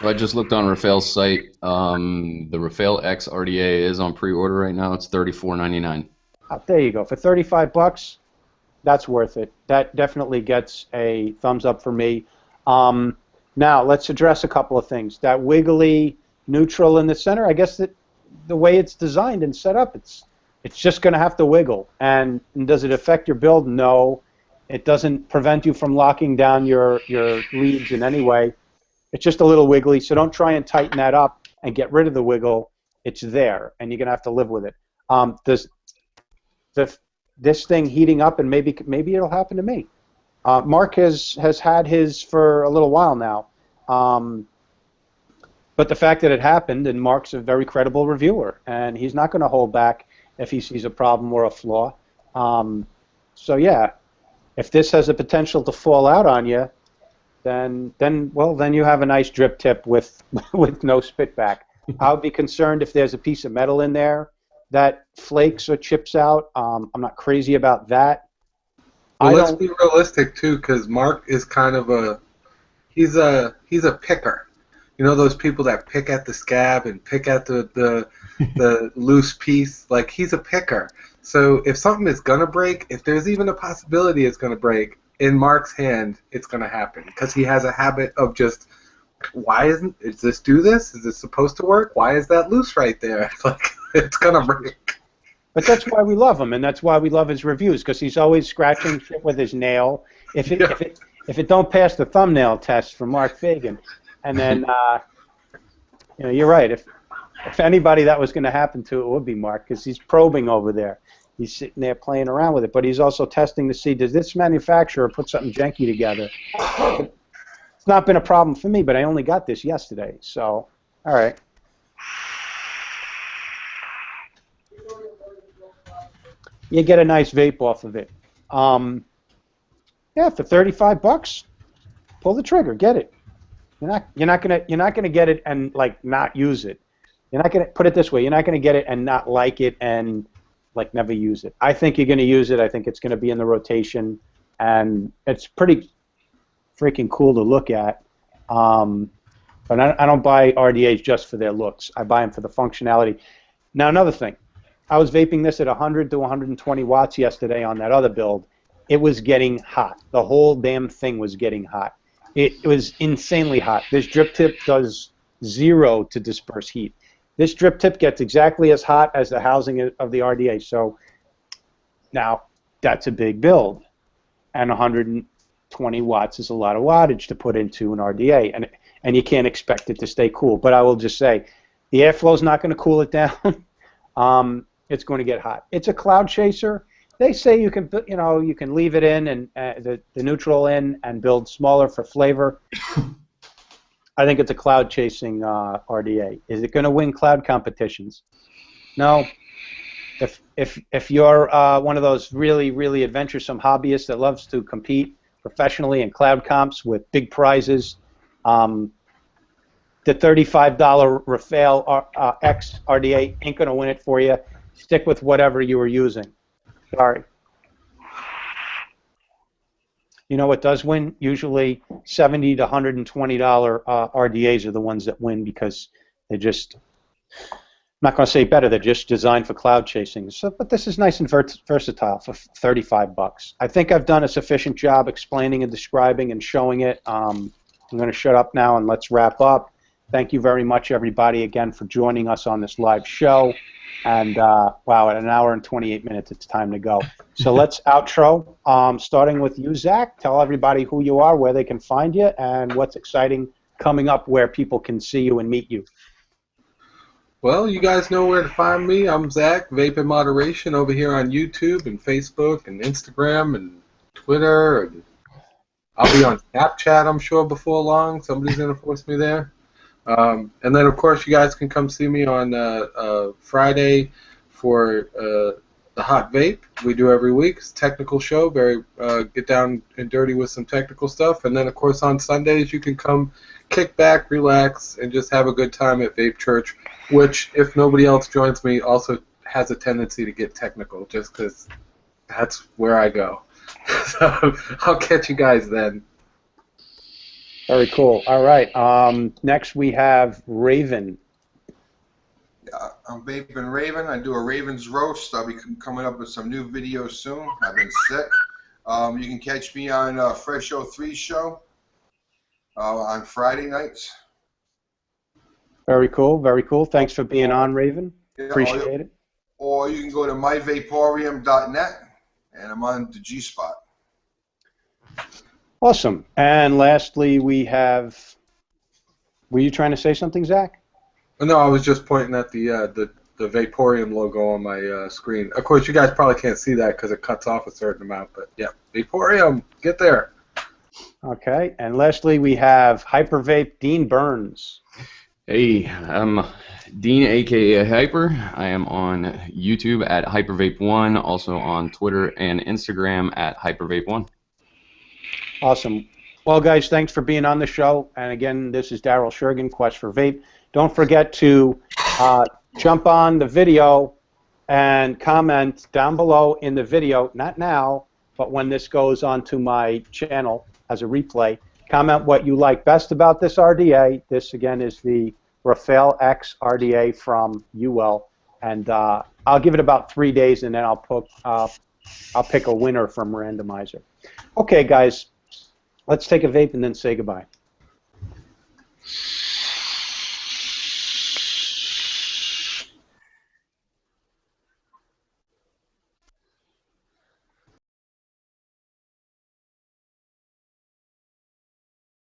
So I just looked on Rafale's site. The Rafale-X RDA is on pre-order right now. It's $34.99. Oh, there you go. For $35, that's worth it. That definitely gets a thumbs up for me. Now, let's address a couple of things. That wiggly neutral in the center, I guess that the way it's designed and set up, it's just going to have to wiggle. And does it affect your build? No. It doesn't prevent you from locking down your leads in any way. It's just a little wiggly, so don't try and tighten that up and get rid of the wiggle. It's there, and you're going to have to live with it. this thing heating up, and maybe it'll happen to me. Mark has had his for a little while now, but the fact that it happened, and Mark's a very credible reviewer, and he's not going to hold back if he sees a problem or a flaw. So yeah, if this has the potential to fall out on you, then you have a nice drip tip with no spit back. I would be concerned if there's a piece of metal in there that flakes or chips out. I'm not crazy about that. Well, let's be realistic too, because Mark is kind of he's a picker. You know those people that pick at the scab and pick at the loose piece? Like, he's a picker. So if something is going to break, if there's even a possibility it's going to break, in Mark's hand, it's going to happen. Because he has a habit of just, is this do this? Is this supposed to work? Why is that loose right there? Like, it's going to break. But that's why we love him, and that's why we love his reviews, because he's always scratching shit with his nail. If it don't pass the thumbnail test for Mark Fagan, and then you're right. If anybody that was going to happen to, it would be Mark, because he's probing over there. He's sitting there playing around with it, but he's also testing to see, does this manufacturer put something janky together? It's not been a problem for me, but I only got this yesterday, so all right. You get a nice vape off of it. Yeah, for $35, pull the trigger, get it. You're not gonna get it and like not use it. You're not gonna put it this way. You're not gonna get it and not like it and like never use it. I think you're gonna use it. I think it's gonna be in the rotation, and it's pretty freaking cool to look at. But I don't buy RDAs just for their looks. I buy them for the functionality. Now another thing, I was vaping this at 100 to 120 watts yesterday on that other build. It was getting hot. The whole damn thing was getting hot. It was insanely hot. This drip tip does 0 to disperse heat. This drip tip gets exactly as hot as the housing of the RDA. So now that's a big build, and 120 watts is a lot of wattage to put into an RDA, and you can't expect it to stay cool. But I will just say, the airflow is not going to cool it down. It's going to get hot. It's a cloud chaser. They say you can leave it in and the neutral in and build smaller for flavor. I think it's a cloud chasing RDA. Is it going to win cloud competitions? No. If you're one of those really adventuresome hobbyists that loves to compete professionally in cloud comps with big prizes, the $35 Rafale-X RDA ain't going to win it for you. Stick with whatever you were using. Sorry. You know what does win? Usually $70 to $120 RDAs are the ones that win, because they're just, I'm not going to say better, they're just designed for cloud chasing. So, but this is nice and versatile for $35. I think I've done a sufficient job explaining and describing and showing it. I'm going to shut up now and let's wrap up. Thank you very much, everybody, again, for joining us on this live show. And, wow, at 1 hour and 28 minutes, it's time to go. So let's outro, starting with you, Zach. Tell everybody who you are, where they can find you, and what's exciting coming up where people can see you and meet you. Well, you guys know where to find me. I'm Zach, Vape in Moderation, over here on YouTube and Facebook and Instagram and Twitter. And I'll be on Snapchat, I'm sure, before long. Somebody's going to force me there. And then, of course, you guys can come see me on Friday for the Hot Vape. We do every week. It's a technical show, very get down and dirty with some technical stuff. And then, of course, on Sundays, you can come kick back, relax, and just have a good time at Vape Church, which, if nobody else joins me, also has a tendency to get technical, just because that's where I go. So I'll catch you guys then. Very cool. All right. Next we have Raven. I'm Vaping Raven. I do a Raven's Roast. I'll be coming up with some new videos soon. I've been sick. You can catch me on Fresh 03 show on Friday nights. Very cool. Very cool. Thanks for being on, Raven. Yeah, appreciate it. Or you can go to myvaporium.net, and I'm on the G-Spot. Awesome. And lastly, we have. Were you trying to say something, Zach? No, I was just pointing at the the Vaporium logo on my screen. Of course, you guys probably can't see that because it cuts off a certain amount, but yeah, Vaporium, get there. Okay, and lastly, we have Hypervape Dean Burns. Hey, I'm Dean, aka Hyper. I am on YouTube at HyperVape1, also on Twitter and Instagram at HyperVape1. Awesome. Well, guys, thanks for being on the show. And again, this is Daryl Shergan, Quest for Vape. Don't forget to jump on the video and comment down below in the video, not now, but when this goes onto my channel as a replay. Comment what you like best about this RDA. This, again, is the Rafale-X RDA from UWELL. And I'll give it about 3 days, and then I'll pick a winner from randomizer. Okay, guys, let's take a vape and then say goodbye.